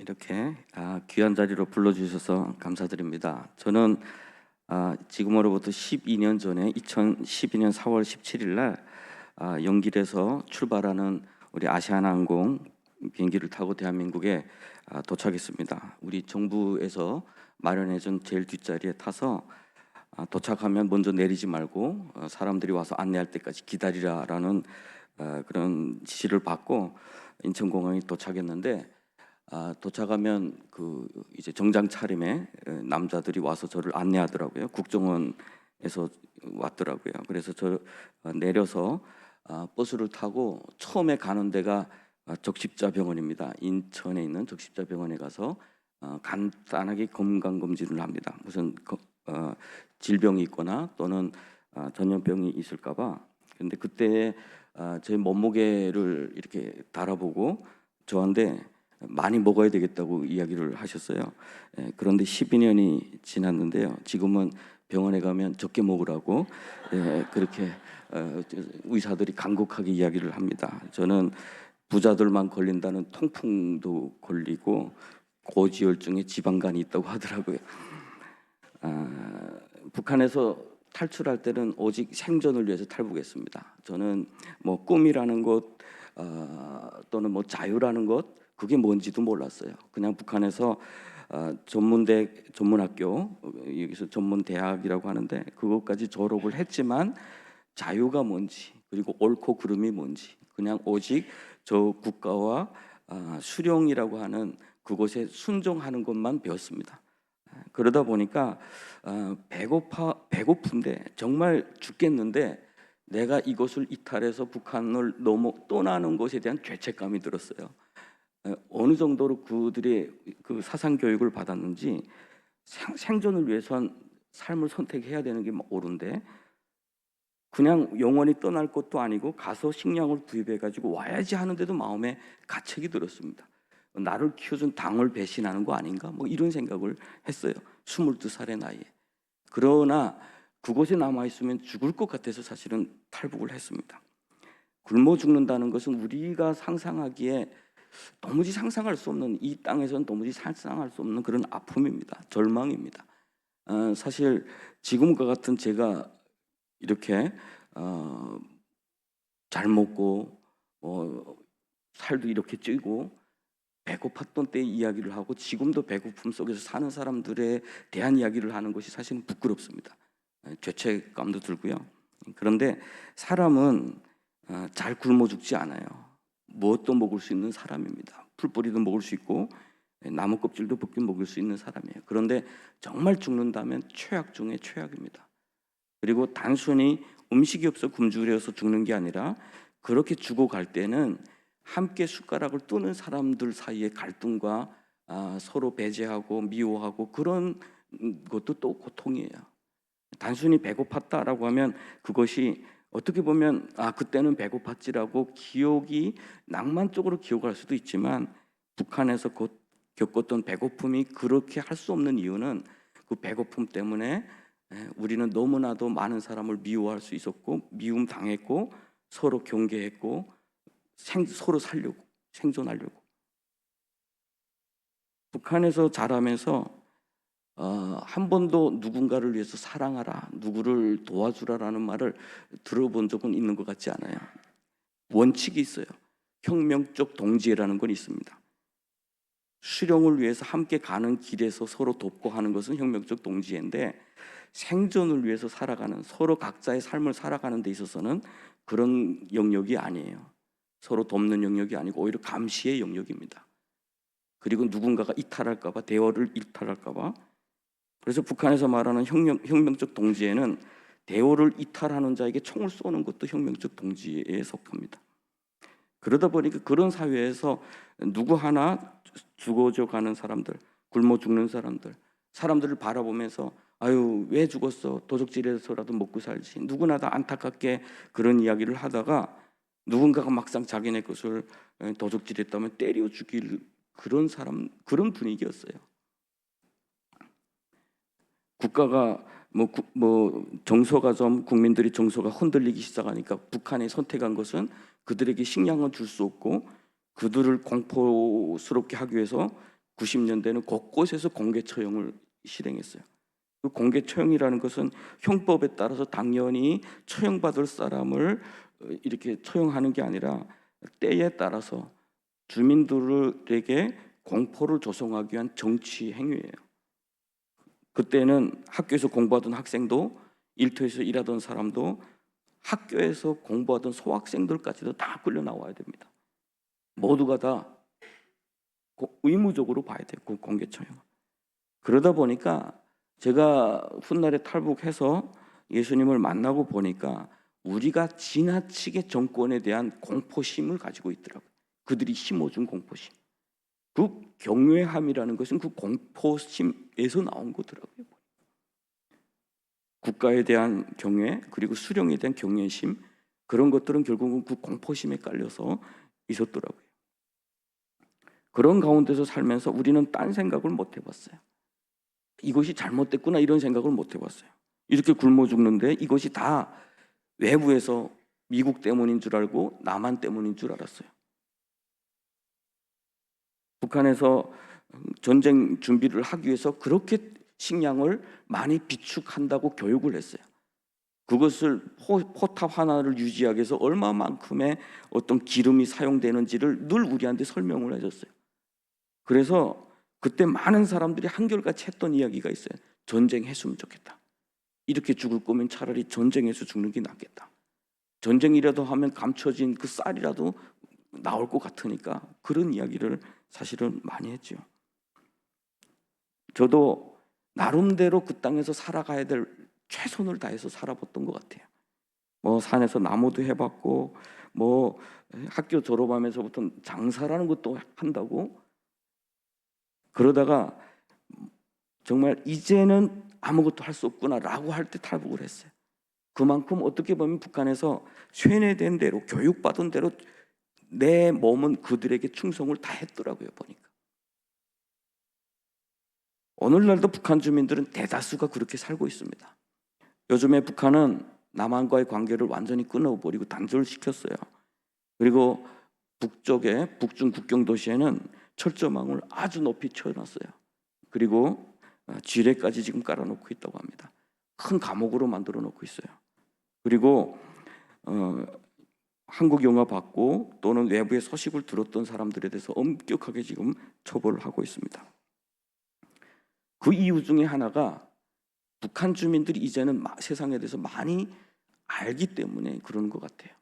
이렇게 귀한 자리로 불러주셔서 감사드립니다. 저는 지금으로부터 12년 전에 2012년 4월 17일 날 영길에서 출발하는 우리 아시아나항공 비행기를 타고 대한민국에 도착했습니다. 우리 정부에서 마련해준 제일 뒷자리에 타서 도착하면 먼저 내리지 말고 사람들이 와서 안내할 때까지 기다리라라는 그런 지시를 받고 인천공항에 도착했는데, 도착하면 이제 정장 차림에 남자들이 와서 저를 안내하더라고요. 국정원에서 왔더라고요. 그래서 저 내려서 버스를 타고 처음에 가는 데가 적십자병원입니다. 인천에 있는 적십자병원에 가서 간단하게 건강검진을 합니다. 무슨 질병이 있거나 또는 전염병이 있을까봐. 근데 그때 제 몸무게를 이렇게 달아보고 저한테 많이 먹어야 되겠다고 이야기를 하셨어요. 그런데 12년이 지났는데요. 지금은 병원에 가면 적게 먹으라고 그렇게 의사들이 간곡하게 이야기를 합니다. 저는 부자들만 걸린다는 통풍도 걸리고 고지혈증에 지방간이 있다고 하더라고요. 북한에서 탈출할 때는 오직 생존을 위해서 탈북했습니다. 저는 뭐 꿈이라는 것 또는 뭐 자유라는 것, 그게 뭔지도 몰랐어요. 그냥 북한에서 전문학교, 여기서 전문대학이라고 하는데 그것까지 졸업을 했지만 자유가 뭔지, 그리고 옳고 그름이 뭔지, 그냥 오직 저 국가와 수령이라고 하는 그곳에 순종하는 것만 배웠습니다. 그러다 보니까 배고픈데 정말 죽겠는데 내가 이것을 이탈해서 북한을 떠나는 것에 대한 죄책감이 들었어요. 어느 정도로 그들의 그 사상 교육을 받았는지 생존을 위해선 삶을 선택해야 되는 게 옳은데 그냥 영원히 떠날 것도 아니고 가서 식량을 구입해 가지고 와야지 하는데도 마음에 가책이 들었습니다. 나를 키워준 당을 배신하는 거 아닌가? 뭐 이런 생각을 했어요. 22살의 나이에. 그러나 그곳에 남아있으면 죽을 것 같아서 사실은 탈북을 했습니다. 굶어 죽는다는 것은 우리가 상상하기에 도무지 상상할 수 없는, 이 땅에서는 도무지 상상할 수 없는 그런 아픔입니다. 절망입니다. 사실 지금과 같은 제가 이렇게 잘 먹고 살도 이렇게 찌고 배고팠던 때 이야기를 하고 지금도 배고픔 속에서 사는 사람들에 대한 이야기를 하는 것이 사실은 부끄럽습니다. 죄책감도 들고요. 그런데 사람은 잘 굶어 죽지 않아요. 무엇도 먹을 수 있는 사람입니다. 풀뿌리도 먹을 수 있고 나무 껍질도 벗겨 먹을 수 있는 사람이에요. 그런데 정말 죽는다면 최악 중에 최악입니다. 그리고 단순히 음식이 없어 굶주려서 죽는 게 아니라 그렇게 죽어갈 때는 함께 숟가락을 뜨는 사람들 사이의 갈등과 서로 배제하고 미워하고 그런 것도 또 고통이에요. 단순히 배고팠다라고 하면 그것이 어떻게 보면 그때는 배고팠지라고 기억이 낭만적으로 기억할 수도 있지만 북한에서 겪었던 배고픔이 그렇게 할 수 없는 이유는 그 배고픔 때문에 우리는 너무나도 많은 사람을 미워할 수 있었고 미움 당했고 서로 경계했고 서로 살려고 생존하려고. 북한에서 자라면서 한 번도 누군가를 위해서 사랑하라, 누구를 도와주라라는 말을 들어본 적은 있는 것 같지 않아요. 원칙이 있어요. 혁명적 동지애라는 건 있습니다. 수령을 위해서 함께 가는 길에서 서로 돕고 하는 것은 혁명적 동지애인데 생존을 위해서 살아가는, 서로 각자의 삶을 살아가는 데 있어서는 그런 영역이 아니에요. 서로 돕는 영역이 아니고 오히려 감시의 영역입니다. 그리고 누군가가 이탈할까 봐, 대화를 이탈할까 봐. 그래서 북한에서 말하는 혁명적 동지애는 대오를 이탈하는 자에게 총을 쏘는 것도 혁명적 동지애에 속합니다. 그러다 보니까 그런 사회에서 누구 하나 죽어져 가는 사람들, 굶어 죽는 사람들을 바라보면서 아유 왜 죽었어? 도적질에서라도 먹고 살지. 누구나 다 안타깝게 그런 이야기를 하다가 누군가가 막상 자기네 것을 도적질했다면 때려 죽일 그런 그런 분위기였어요. 국가가 정서가 좀 국민들이 정서가 흔들리기 시작하니까 북한이 선택한 것은 그들에게 식량은 줄 수 없고 그들을 공포스럽게 하기 위해서 90년대는 곳곳에서 공개 처형을 실행했어요. 그 공개 처형이라는 것은 형법에 따라서 당연히 처형받을 사람을 이렇게 처형하는 게 아니라 때에 따라서 주민들에게 공포를 조성하기 위한 정치 행위예요. 그때는 학교에서 공부하던 학생도, 일터에서 일하던 사람도, 학교에서 공부하던 소학생들까지도 다 끌려 나와야 됩니다. 모두가 다 의무적으로 봐야 돼요. 그 공개 처형. 그러다 보니까 제가 훗날에 탈북해서 예수님을 만나고 보니까 우리가 지나치게 정권에 대한 공포심을 가지고 있더라고요. 그들이 심어준 공포심. 그 경외함이라는 것은 그 공포심에서 나온 거더라고요. 국가에 대한 경외, 그리고 수령에 대한 경외심, 그런 것들은 결국은 그 공포심에 깔려서 있었더라고요. 그런 가운데서 살면서 우리는 딴 생각을 못 해봤어요. 이것이 잘못됐구나 이런 생각을 못 해봤어요. 이렇게 굶어 죽는데 이것이 다 외부에서 미국 때문인 줄 알고 남한 때문인 줄 알았어요. 북한에서 전쟁 준비를 하기 위해서 그렇게 식량을 많이 비축한다고 교육을 했어요. 그것을 포탑 하나를 유지하기 위해서 얼마만큼의 어떤 기름이 사용되는지를 늘 우리한테 설명을 해줬어요. 그래서 그때 많은 사람들이 한결같이 했던 이야기가 있어요. 전쟁했으면 좋겠다. 이렇게 죽을 거면 차라리 전쟁에서 죽는 게 낫겠다. 전쟁이라도 하면 감춰진 그 쌀이라도 나올 것 같으니까 그런 이야기를 사실은 많이 했죠. 저도 나름대로 그 땅에서 살아가야 될 최선을 다해서 살아봤던 것 같아요. 뭐 산에서 나무도 해봤고, 뭐 학교 졸업하면서부터 장사라는 것도 한다고. 그러다가 정말 이제는 아무것도 할 수 없구나라고 할 때 탈북을 했어요. 그만큼 어떻게 보면 북한에서 쇠뇌된 대로, 교육받은 대로 내 몸은 그들에게 충성을 다 했더라고요. 보니까 오늘날도 북한 주민들은 대다수가 그렇게 살고 있습니다. 요즘에 북한은 남한과의 관계를 완전히 끊어버리고 단절시켰어요. 그리고 북쪽에 북중 국경 도시에는 철조망을 아주 높이 쳐놨어요. 그리고 지뢰까지 지금 깔아놓고 있다고 합니다. 큰 감옥으로 만들어 놓고 있어요. 그리고 한국 영화 봤고 또는 외부의 소식을 들었던 사람들에 대해서 엄격하게 지금 처벌을 하고 있습니다. 그 이유 중에 하나가 북한 주민들이 이제는 세상에 대해서 많이 알기 때문에 그런 것 같아요.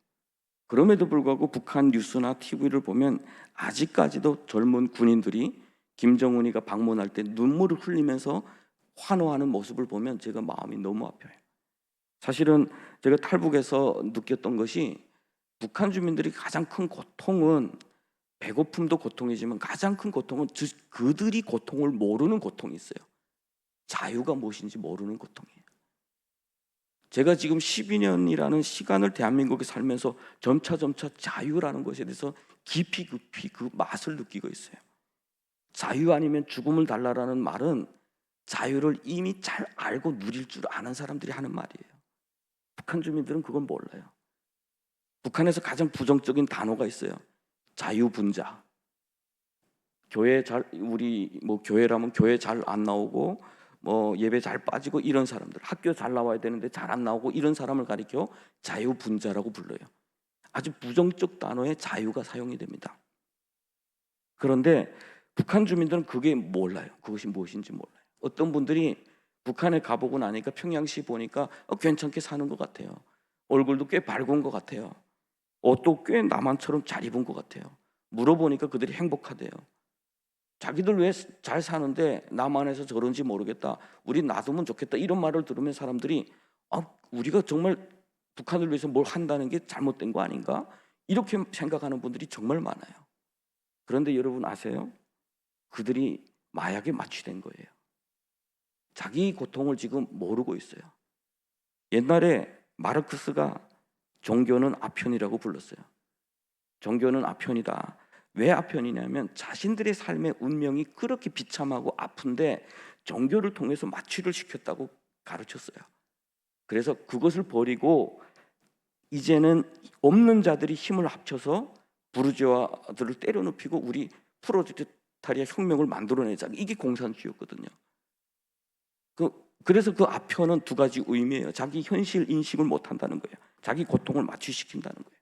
그럼에도 불구하고 북한 뉴스나 TV를 보면 아직까지도 젊은 군인들이 김정은이가 방문할 때 눈물을 흘리면서 환호하는 모습을 보면 제가 마음이 너무 아파요. 사실은 제가 탈북해서 느꼈던 것이 북한 주민들이 가장 큰 고통은 배고픔도 고통이지만 가장 큰 고통은 그들이 고통을 모르는 고통이 있어요. 자유가 무엇인지 모르는 고통이에요. 제가 지금 12년이라는 시간을 대한민국에 살면서 점차 자유라는 것에 대해서 깊이 그 맛을 느끼고 있어요. 자유 아니면 죽음을 달라라는 말은 자유를 이미 잘 알고 누릴 줄 아는 사람들이 하는 말이에요. 북한 주민들은 그건 몰라요. 북한에서 가장 부정적인 단어가 있어요. 자유분자. 우리 뭐 교회라면 교회 잘 안 나오고 뭐 예배 잘 빠지고 이런 사람들, 학교 잘 나와야 되는데 잘 안 나오고 이런 사람을 가리켜 자유분자라고 불러요. 아주 부정적 단어에 자유가 사용이 됩니다. 그런데 북한 주민들은 그게 몰라요. 그것이 무엇인지 몰라요. 어떤 분들이 북한에 가보고 나니까 평양시 보니까 괜찮게 사는 것 같아요. 얼굴도 꽤 밝은 것 같아요. 옷도 꽤 남한처럼 잘 입은 것 같아요. 물어보니까 그들이 행복하대요. 자기들 왜 잘 사는데 남한에서 저런지 모르겠다. 우리 놔두면 좋겠다. 이런 말을 들으면 사람들이 우리가 정말 북한을 위해서 뭘 한다는 게 잘못된 거 아닌가? 이렇게 생각하는 분들이 정말 많아요. 그런데 여러분 아세요? 그들이 마약에 마취된 거예요. 자기 고통을 지금 모르고 있어요. 옛날에 마르크스가 종교는 아편이라고 불렀어요. 종교는 아편이다. 왜 아편이냐면 자신들의 삶의 운명이 그렇게 비참하고 아픈데 종교를 통해서 마취를 시켰다고 가르쳤어요. 그래서 그것을 버리고 이제는 없는 자들이 힘을 합쳐서 부르주아들을 때려눕히고 우리 프로젝트 이탈리아 혁명을 만들어내자. 이게 공산주의였거든요. 그래서 그 앞편은 두 가지 의미예요. 자기 현실 인식을 못한다는 거예요. 자기 고통을 마취시킨다는 거예요.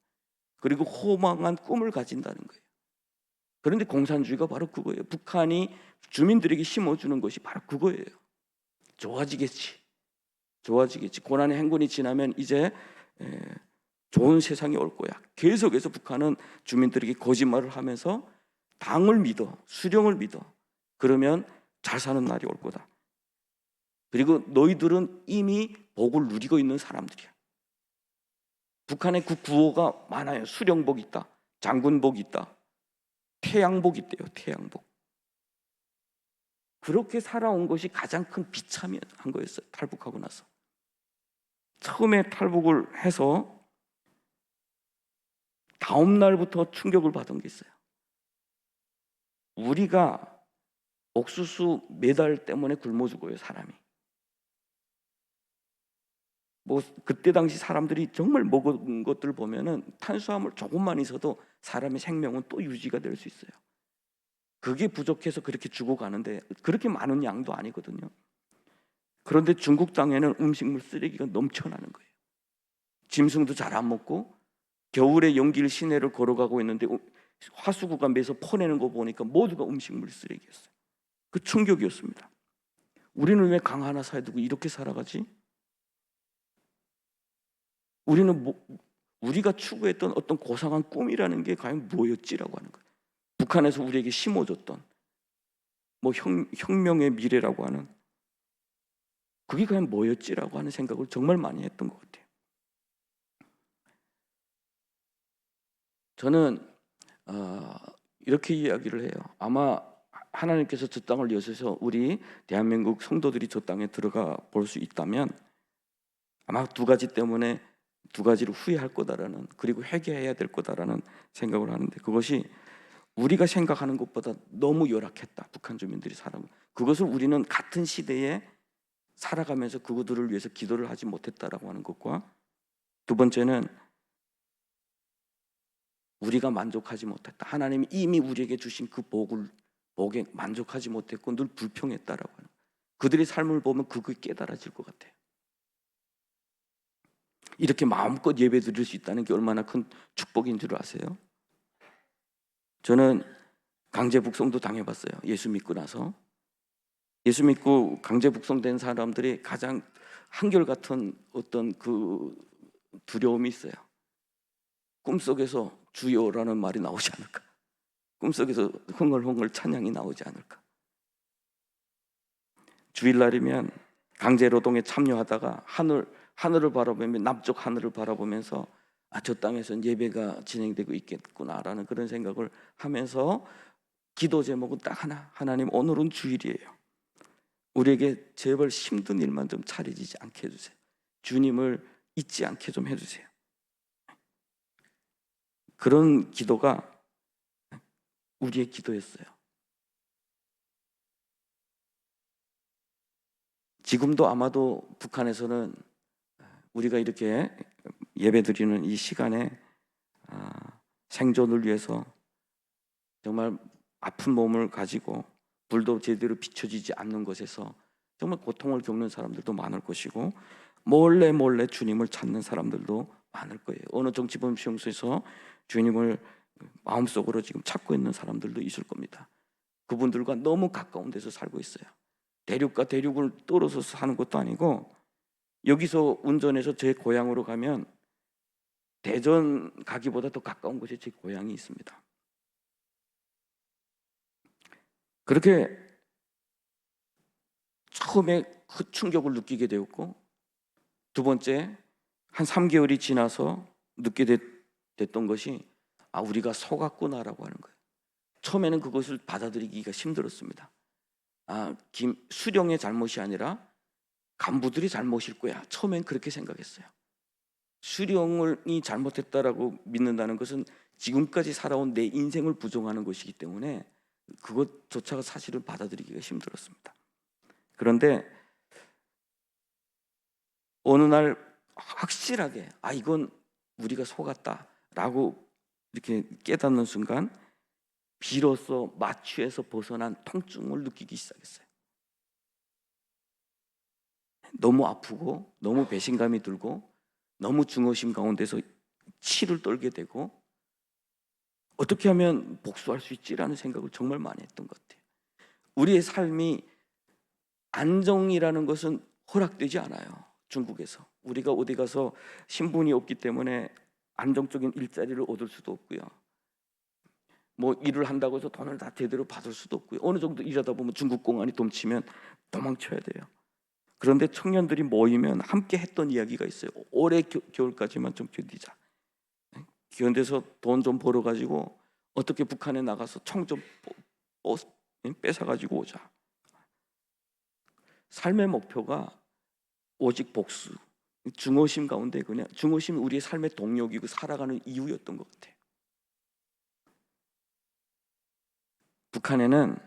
그리고 허망한 꿈을 가진다는 거예요. 그런데 공산주의가 바로 그거예요. 북한이 주민들에게 심어주는 것이 바로 그거예요. 좋아지겠지. 고난의 행군이 지나면 이제 좋은 세상이 올 거야. 계속해서 북한은 주민들에게 거짓말을 하면서 당을 믿어, 수령을 믿어. 그러면 잘 사는 날이 올 거다. 그리고 너희들은 이미 복을 누리고 있는 사람들이야. 북한에 그 구호가 많아요. 수령복 있다, 장군복 있다, 태양복 있대요. 태양복. 그렇게 살아온 것이 가장 큰 비참한 거였어요. 탈북하고 나서. 처음에 탈북을 해서 다음 날부터 충격을 받은 게 있어요. 우리가 옥수수 매달 때문에 굶어 죽어요, 사람이. 뭐 그때 당시 사람들이 정말 먹은 것들 보면은 탄수화물 조금만 있어도 사람의 생명은 또 유지가 될 수 있어요. 그게 부족해서 그렇게 죽어가는데 그렇게 많은 양도 아니거든요. 그런데 중국 땅에는 음식물 쓰레기가 넘쳐나는 거예요. 짐승도 잘 안 먹고 겨울에 연길 시내를 걸어가고 있는데 화수구가 매서 퍼내는 거 보니까 모두가 음식물 쓰레기였어요. 그 충격이었습니다. 우리는 왜 강 하나 사이 두고 이렇게 살아가지? 우리가 추구했던 어떤 고상한 꿈이라는 게 과연 뭐였지라고 하는 거예요. 북한에서 우리에게 심어줬던 뭐 혁명의 미래라고 하는 그게 과연 뭐였지라고 하는 생각을 정말 많이 했던 것 같아요. 저는 이렇게 이야기를 해요. 아마 하나님께서 저 땅을 여셔서 우리 대한민국 성도들이 저 땅에 들어가 볼 수 있다면 아마 두 가지 때문에 두 가지를 후회할 거다라는, 그리고 회개해야 될 거다라는 생각을 하는데, 그것이 우리가 생각하는 것보다 너무 열악했다. 북한 주민들이 살아가는 그것을 우리는 같은 시대에 살아가면서 그들을 위해서 기도를 하지 못했다라고 하는 것과, 두 번째는 우리가 만족하지 못했다. 하나님이 이미 우리에게 주신 그 복에 만족하지 못했고 늘 불평했다라고 하는, 그들의 삶을 보면 그게 깨달아질 것 같아요. 이렇게 마음껏 예배 드릴 수 있다는 게 얼마나 큰 축복인 줄 아세요? 저는 강제 북송도 당해봤어요. 예수 믿고 나서. 예수 믿고 강제 북송된 사람들이 가장 한결같은 어떤 그 두려움이 있어요. 꿈속에서 주여라는 말이 나오지 않을까? 꿈속에서 흥얼흥얼 찬양이 나오지 않을까? 주일날이면 강제 노동에 참여하다가 하늘을 바라보며, 남쪽 하늘을 바라보면서 저 땅에서 예배가 진행되고 있겠구나라는 그런 생각을 하면서 기도 제목은 딱 하나, 하나님 오늘은 주일이에요. 우리에게 제발 힘든 일만 좀 차려지지 않게 해주세요. 주님을 잊지 않게 좀 해주세요. 그런 기도가 우리의 기도였어요. 지금도 아마도 북한에서는 우리가 이렇게 예배드리는 이 시간에 생존을 위해서 정말 아픈 몸을 가지고 불도 제대로 비춰지지 않는 곳에서 정말 고통을 겪는 사람들도 많을 것이고, 몰래 주님을 찾는 사람들도 많을 거예요. 어느 정치범수용소에서 주님을 마음속으로 지금 찾고 있는 사람들도 있을 겁니다. 그분들과 너무 가까운 데서 살고 있어요. 대륙과 대륙을 떨어져서 사는 것도 아니고, 여기서 운전해서 제 고향으로 가면 대전 가기보다 더 가까운 곳에 제 고향이 있습니다. 그렇게 처음에 그 충격을 느끼게 되었고, 두 번째 한 3개월이 지나서 느끼게 됐던 것이 우리가 속았구나라고 하는 거예요. 처음에는 그것을 받아들이기가 힘들었습니다. 수령의 잘못이 아니라 간부들이 잘못일 거야. 처음엔 그렇게 생각했어요. 수령이 잘못했다라고 믿는다는 것은 지금까지 살아온 내 인생을 부정하는 것이기 때문에 그것조차가 사실은 받아들이기가 힘들었습니다. 그런데 어느 날 확실하게 이건 우리가 속았다라고 이렇게 깨닫는 순간 비로소 마취에서 벗어난 통증을 느끼기 시작했어요. 너무 아프고 너무 배신감이 들고 너무 중어심 가운데서 치를 떨게 되고 어떻게 하면 복수할 수 있지라는 생각을 정말 많이 했던 것 같아요. 우리의 삶이 안정이라는 것은 허락되지 않아요. 중국에서 우리가 어디 가서 신분이 없기 때문에 안정적인 일자리를 얻을 수도 없고요. 뭐 일을 한다고 해서 돈을 다 제대로 받을 수도 없고요. 어느 정도 일하다 보면 중국 공안이 dom치면 도망쳐야 돼요. 그런데 청년들이 모이면 함께 했던 이야기가 있어요. 올해 겨울까지만 좀 견디자. 견뎌서 돈 좀 벌어가지고 어떻게 북한에 나가서 총 좀 뺏어가지고 오자. 삶의 목표가 오직 복수. 중어심 가운데 그냥 중어심이 우리의 삶의 동력이고 살아가는 이유였던 것 같아요. 북한에는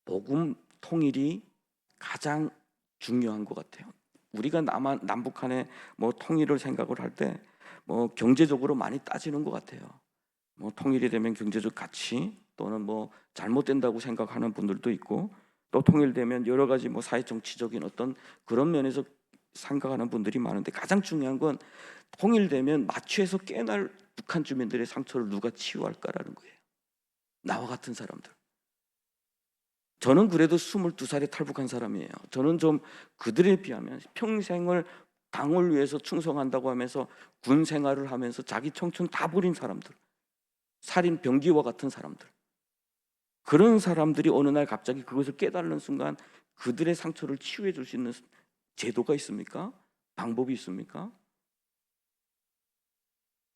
복음 통일이 가장 중요한 것 같아요. 우리가 남북한의 뭐 통일을 생각을 할 때 뭐 경제적으로 많이 따지는 것 같아요. 뭐 통일이 되면 경제적 가치 또는 뭐 잘못된다고 생각하는 분들도 있고 또 통일되면 여러 가지 뭐 사회 정치적인 어떤 그런 면에서 생각하는 분들이 많은데 가장 중요한 건 통일되면 마취에서 깨날 북한 주민들의 상처를 누가 치유할까라는 거예요. 나와 같은 사람들. 저는 그래도 22살에 탈북한 사람이에요. 저는 좀 그들에 비하면 평생을 당을 위해서 충성한다고 하면서 군 생활을 하면서 자기 청춘 다 버린 사람들, 살인 병기와 같은 사람들, 그런 사람들이 어느 날 갑자기 그것을 깨달는 순간 그들의 상처를 치유해 줄 수 있는 제도가 있습니까? 방법이 있습니까?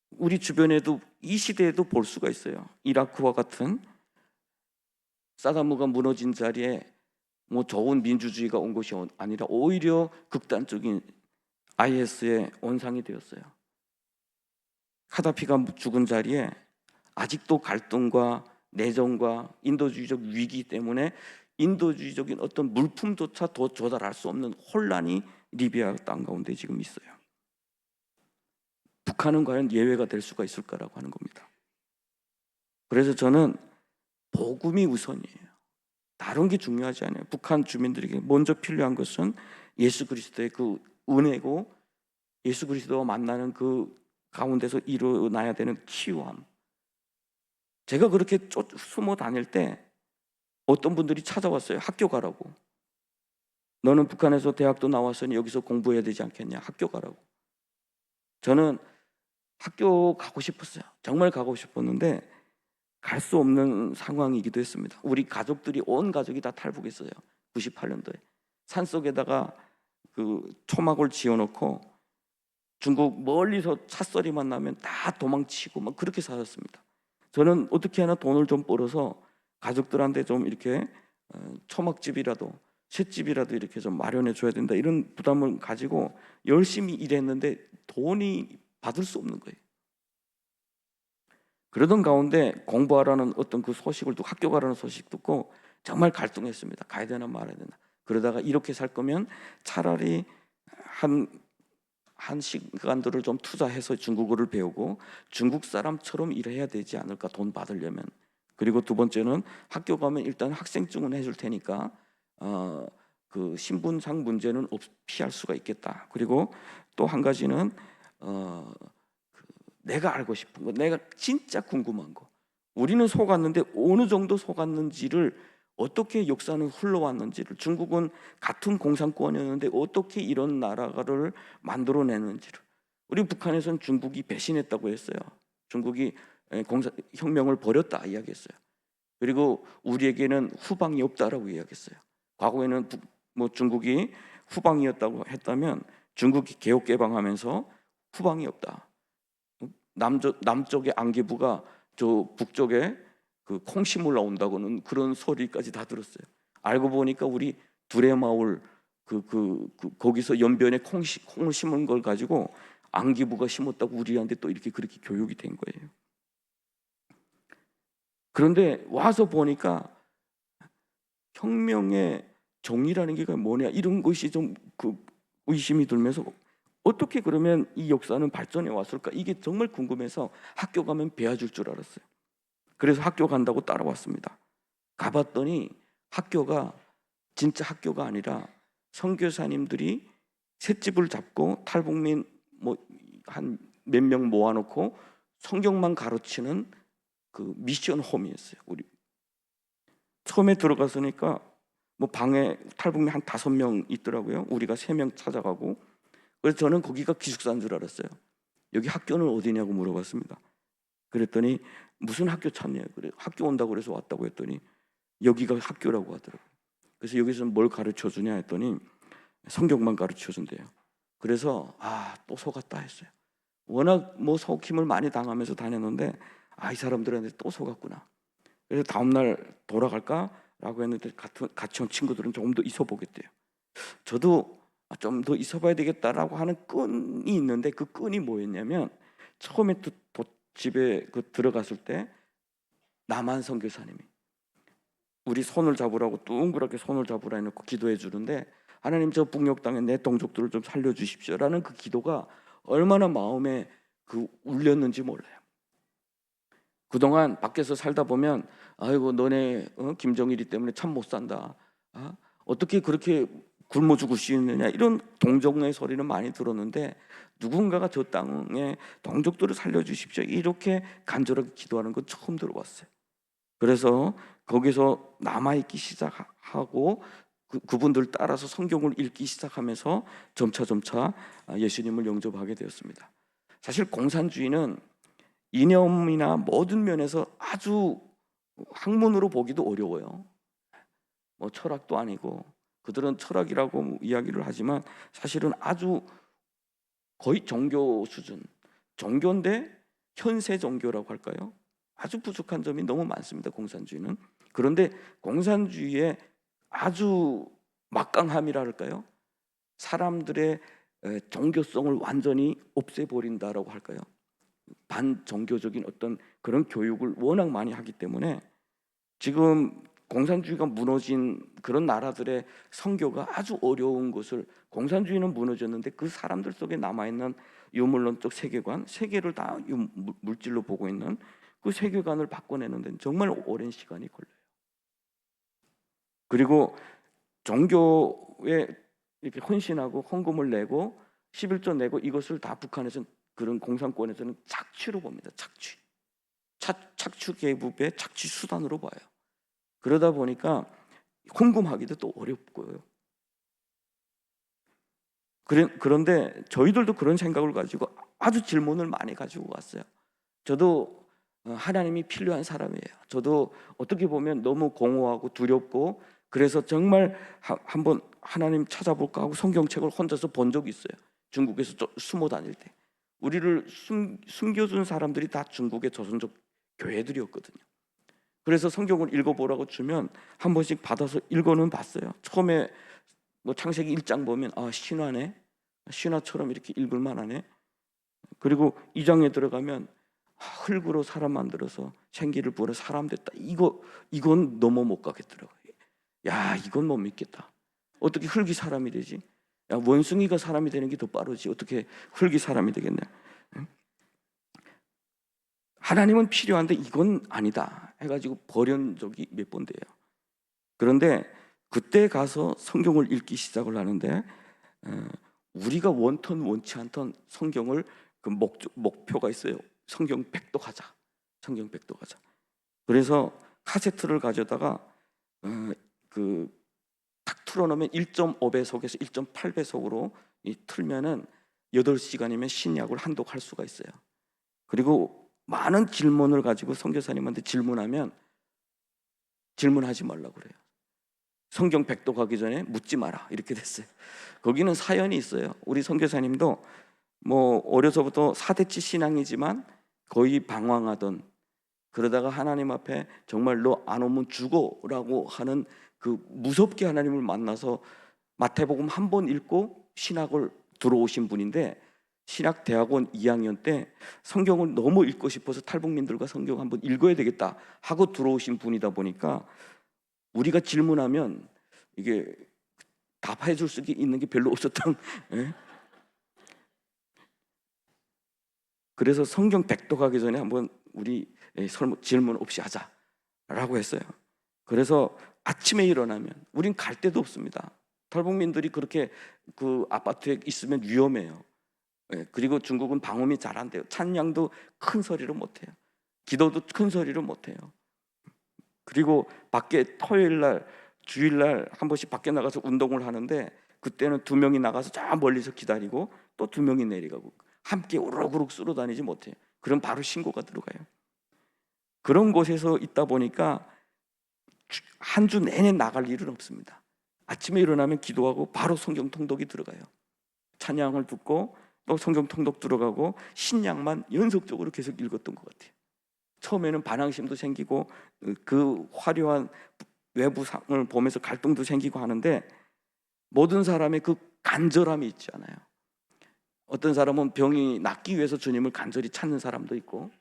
우리 주변에도 이 시대에도 볼 수가 있어요. 이라크와 같은 사다무가 무너진 자리에 뭐 좋은 민주주의가 온 것이 아니라 오히려 극단적인 IS의 온상이 되었어요. 카다피가 죽은 자리에 아직도 갈등과 내정과 인도주의적 위기 때문에 인도주의적인 어떤 물품조차 더 조달할 수 없는 혼란이 리비아 땅 가운데 지금 있어요. 북한은 과연 예외가 될 수가 있을까라고 하는 겁니다. 그래서 저는 복음이 우선이에요. 다른 게 중요하지 않아요. 북한 주민들에게 먼저 필요한 것은 예수 그리스도의 그 은혜고 예수 그리스도와 만나는 그 가운데서 일어나야 되는 치유함. 제가 그렇게 숨어 다닐 때 어떤 분들이 찾아왔어요. 학교 가라고. 너는 북한에서 대학도 나왔으니 여기서 공부해야 되지 않겠냐. 학교 가라고. 저는 학교 가고 싶었어요. 정말 가고 싶었는데 갈 수 없는 상황이기도 했습니다. 우리 가족들이 온 가족이 다 탈북했어요. 98년도에 산속에다가 그 초막을 지어놓고 중국 멀리서 찻소리만 나면 다 도망치고 막 그렇게 살았습니다. 저는 어떻게 하나 돈을 좀 벌어서 가족들한테 좀 이렇게 초막집이라도 쇳집이라도 이렇게 좀 마련해 줘야 된다 이런 부담을 가지고 열심히 일했는데 돈이 받을 수 없는 거예요. 그러던 가운데 공부하라는 어떤 그 소식을 듣고 학교 가라는 소식 듣고 정말 갈등했습니다. 가야 되나 말아야 되나. 그러다가 이렇게 살 거면 차라리 한 시간들을 좀 투자해서 중국어를 배우고 중국 사람처럼 일해야 되지 않을까, 돈 받으려면. 그리고 두 번째는 학교 가면 일단 학생증은 해줄 테니까 그 신분상 문제는 피할 수가 있겠다. 그리고 또 한 가지는 내가 알고 싶은 거, 내가 진짜 궁금한 거. 우리는 속았는데 어느 정도 속았는지를, 어떻게 역사는 흘러왔는지를, 중국은 같은 공산권이었는데 어떻게 이런 나라를 만들어내는지를. 우리 북한에서는 중국이 배신했다고 했어요. 중국이 혁명을 벌였다 이야기했어요. 그리고 우리에게는 후방이 없다라고 이야기했어요. 과거에는 뭐 중국이 후방이었다고 했다면 중국이 개혁 개방하면서 후방이 없다. 남쪽의 안기부가 저 북쪽에 그 콩 심으러 온다고는 그런 소리까지 다 들었어요. 알고 보니까 우리 두레마을 거기서 연변에 콩을 심은 걸 가지고 안기부가 심었다고 우리한테 또 이렇게 그렇게 교육이 된 거예요. 그런데 와서 보니까 혁명의 정의라는 게 뭐냐, 이런 것이 좀 의심이 들면서 어떻게 그러면 이 역사는 발전해 왔을까, 이게 정말 궁금해서 학교 가면 배워줄 줄 알았어요. 그래서 학교 간다고 따라왔습니다. 가봤더니 학교가 진짜 학교가 아니라 선교사님들이 셋집을 잡고 탈북민 뭐 한 몇 명 모아놓고 성경만 가르치는 그 미션 홈이었어요. 우리 처음에 들어갔으니까 뭐 방에 탈북민 한 5명 있더라고요. 우리가 3명 찾아가고. 그래서 저는 거기가 기숙사인 줄 알았어요. 여기 학교는 어디냐고 물어봤습니다. 그랬더니 무슨 학교 찾냐, 그래 학교 온다고 그래서 왔다고 했더니 여기가 학교라고 하더라고요. 그래서 여기서 뭘 가르쳐 주냐 했더니 성경만 가르쳐 준대요. 그래서 또 속았다 했어요. 워낙 뭐 속힘을 많이 당하면서 다녔는데 이 사람들한테 또 속았구나. 그래서 다음날 돌아갈까라고 했는데 같이 온 친구들은 조금 더 있어 보겠대요. 저도 좀 더 있어 봐야 되겠다라고 하는 끈이 있는데, 그 끈이 뭐였냐면, 처음에 집에 들어갔을 때 남한 선교사님이 우리 손을 잡으라고 둥그렇게 손을 잡으라 해놓고 기도해 주는데, 하나님 저 북녘 땅에 내 동족들을 좀 살려주십시오라는 그 기도가 얼마나 마음에 울렸는지 몰라요. 그동안 밖에서 살다 보면 아이고 너네 김정일이 때문에 참 못 산다, 어떻게 그렇게 굶어 죽을 수 있느냐, 이런 동정의 소리는 많이 들었는데, 누군가가 저 땅에 동족들을 살려주십시오 이렇게 간절하게 기도하는 건 처음 들어봤어요. 그래서 거기서 남아있기 시작하고 그분들 따라서 성경을 읽기 시작하면서 점차 예수님을 영접하게 되었습니다. 사실 공산주의는 이념이나 모든 면에서 아주 학문으로 보기도 어려워요. 뭐 철학도 아니고, 그들은 철학이라고 이야기를 하지만 사실은 아주 거의 종교 수준, 종교인데 현세 종교라고 할까요? 아주 부족한 점이 너무 많습니다, 공산주의는. 그런데 공산주의의 아주 막강함이라 할까요? 사람들의 종교성을 완전히 없애버린다라고 할까요? 반종교적인 어떤 그런 교육을 워낙 많이 하기 때문에 지금 공산주의가 무너진 그런 나라들의 선교가 아주 어려운 것을, 공산주의는 무너졌는데 그 사람들 속에 남아있는 유물론적 세계관, 세계를 다 물질로 보고 있는 그 세계관을 바꿔내는 데는 정말 오랜 시간이 걸려요. 그리고 종교에 이렇게 헌신하고 헌금을 내고 11조 내고 이것을 다 북한에서는, 그런 공산권에서는 착취로 봅니다. 착취 계급의 착취 수단으로 봐요. 그러다 보니까 헌금하기도 또 어렵고요. 그런데 저희들도 그런 생각을 가지고 아주 질문을 많이 가지고 왔어요. 저도 하나님이 필요한 사람이에요. 저도 어떻게 보면 너무 공허하고 두렵고, 그래서 정말 한번 하나님 찾아볼까 하고 성경책을 혼자서 본 적이 있어요. 중국에서 숨어 다닐 때. 우리를 숨겨준 사람들이 다 중국의 조선족 교회들이었거든요. 그래서 성경을 읽어보라고 주면 한 번씩 받아서 읽어는 봤어요. 처음에 뭐 창세기 1장 보면 신화네, 신화처럼 이렇게 읽을 만하네. 그리고 2장에 들어가면 흙으로 사람 만들어서 생기를 부어 사람 됐다. 이건 넘어 못 가겠더라고요. 야, 이건 못 믿겠다. 어떻게 흙이 사람이 되지? 야, 원숭이가 사람이 되는 게 더 빠르지 어떻게 흙이 사람이 되겠냐? 하나님은 필요한데 이건 아니다 해가지고 버린 적이 몇 번 돼요. 그런데 그때 가서 성경을 읽기 시작을 하는데, 우리가 원턴 원치 않던 성경을 그 목표가 있어요. 성경 백독하자. 성경 백독하자. 그래서 카세트를 가져다가 딱 틀어놓으면 1.5배속에서 1.8배속으로 틀면은 8시간이면 신약을 한독할 수가 있어요. 그리고 많은 질문을 가지고 선교사님한테 질문하면 질문하지 말라고 그래요. 성경 백독하기 전에 묻지 마라 이렇게 됐어요. 거기는 사연이 있어요. 우리 선교사님도 뭐 어려서부터 사대치 신앙이지만 거의 방황하던, 그러다가 하나님 앞에 정말 너 안 오면 죽어라고 하는 그 무섭게 하나님을 만나서 마태복음 한 번 읽고 신학을 들어오신 분인데, 신학 대학원 2학년 때 성경을 너무 읽고 싶어서 탈북민들과 성경 한번 읽어야 되겠다 하고 들어오신 분이다 보니까 우리가 질문하면 이게 답해 줄 수 있는 게 별로 없었던 그래서 성경 백독하기 전에 한번 우리 질문 없이 하자라고 했어요. 그래서 아침에 일어나면 우린 갈 데도 없습니다. 탈북민들이 그렇게 그 아파트에 있으면 위험해요. 그리고 중국은 방음이 잘 안 돼요. 찬양도 큰 소리로 못 해요. 기도도 큰 소리로 못 해요. 그리고 밖에 토요일 날, 주일 날 한 번씩 밖에 나가서 운동을 하는데 그때는 2명이 나가서 저 멀리서 기다리고 또 2명이 내려가고 함께 우르르 쓸어 다니지 못해요. 그럼 바로 신고가 들어가요. 그런 곳에서 있다 보니까 한 주 내내 나갈 일은 없습니다. 아침에 일어나면 기도하고 바로 성경 통독이 들어가요. 찬양을 듣고 또 성경 통독 들어가고 신약만 연속적으로 계속 읽었던 것 같아요. 처음에는 반항심도 생기고 그 화려한 외부상을 보면서 갈등도 생기고 하는데 모든 사람의 그 간절함이 있지 않아요. 어떤 사람은 병이 낫기 위해서 주님을 간절히 찾는 사람도 있고,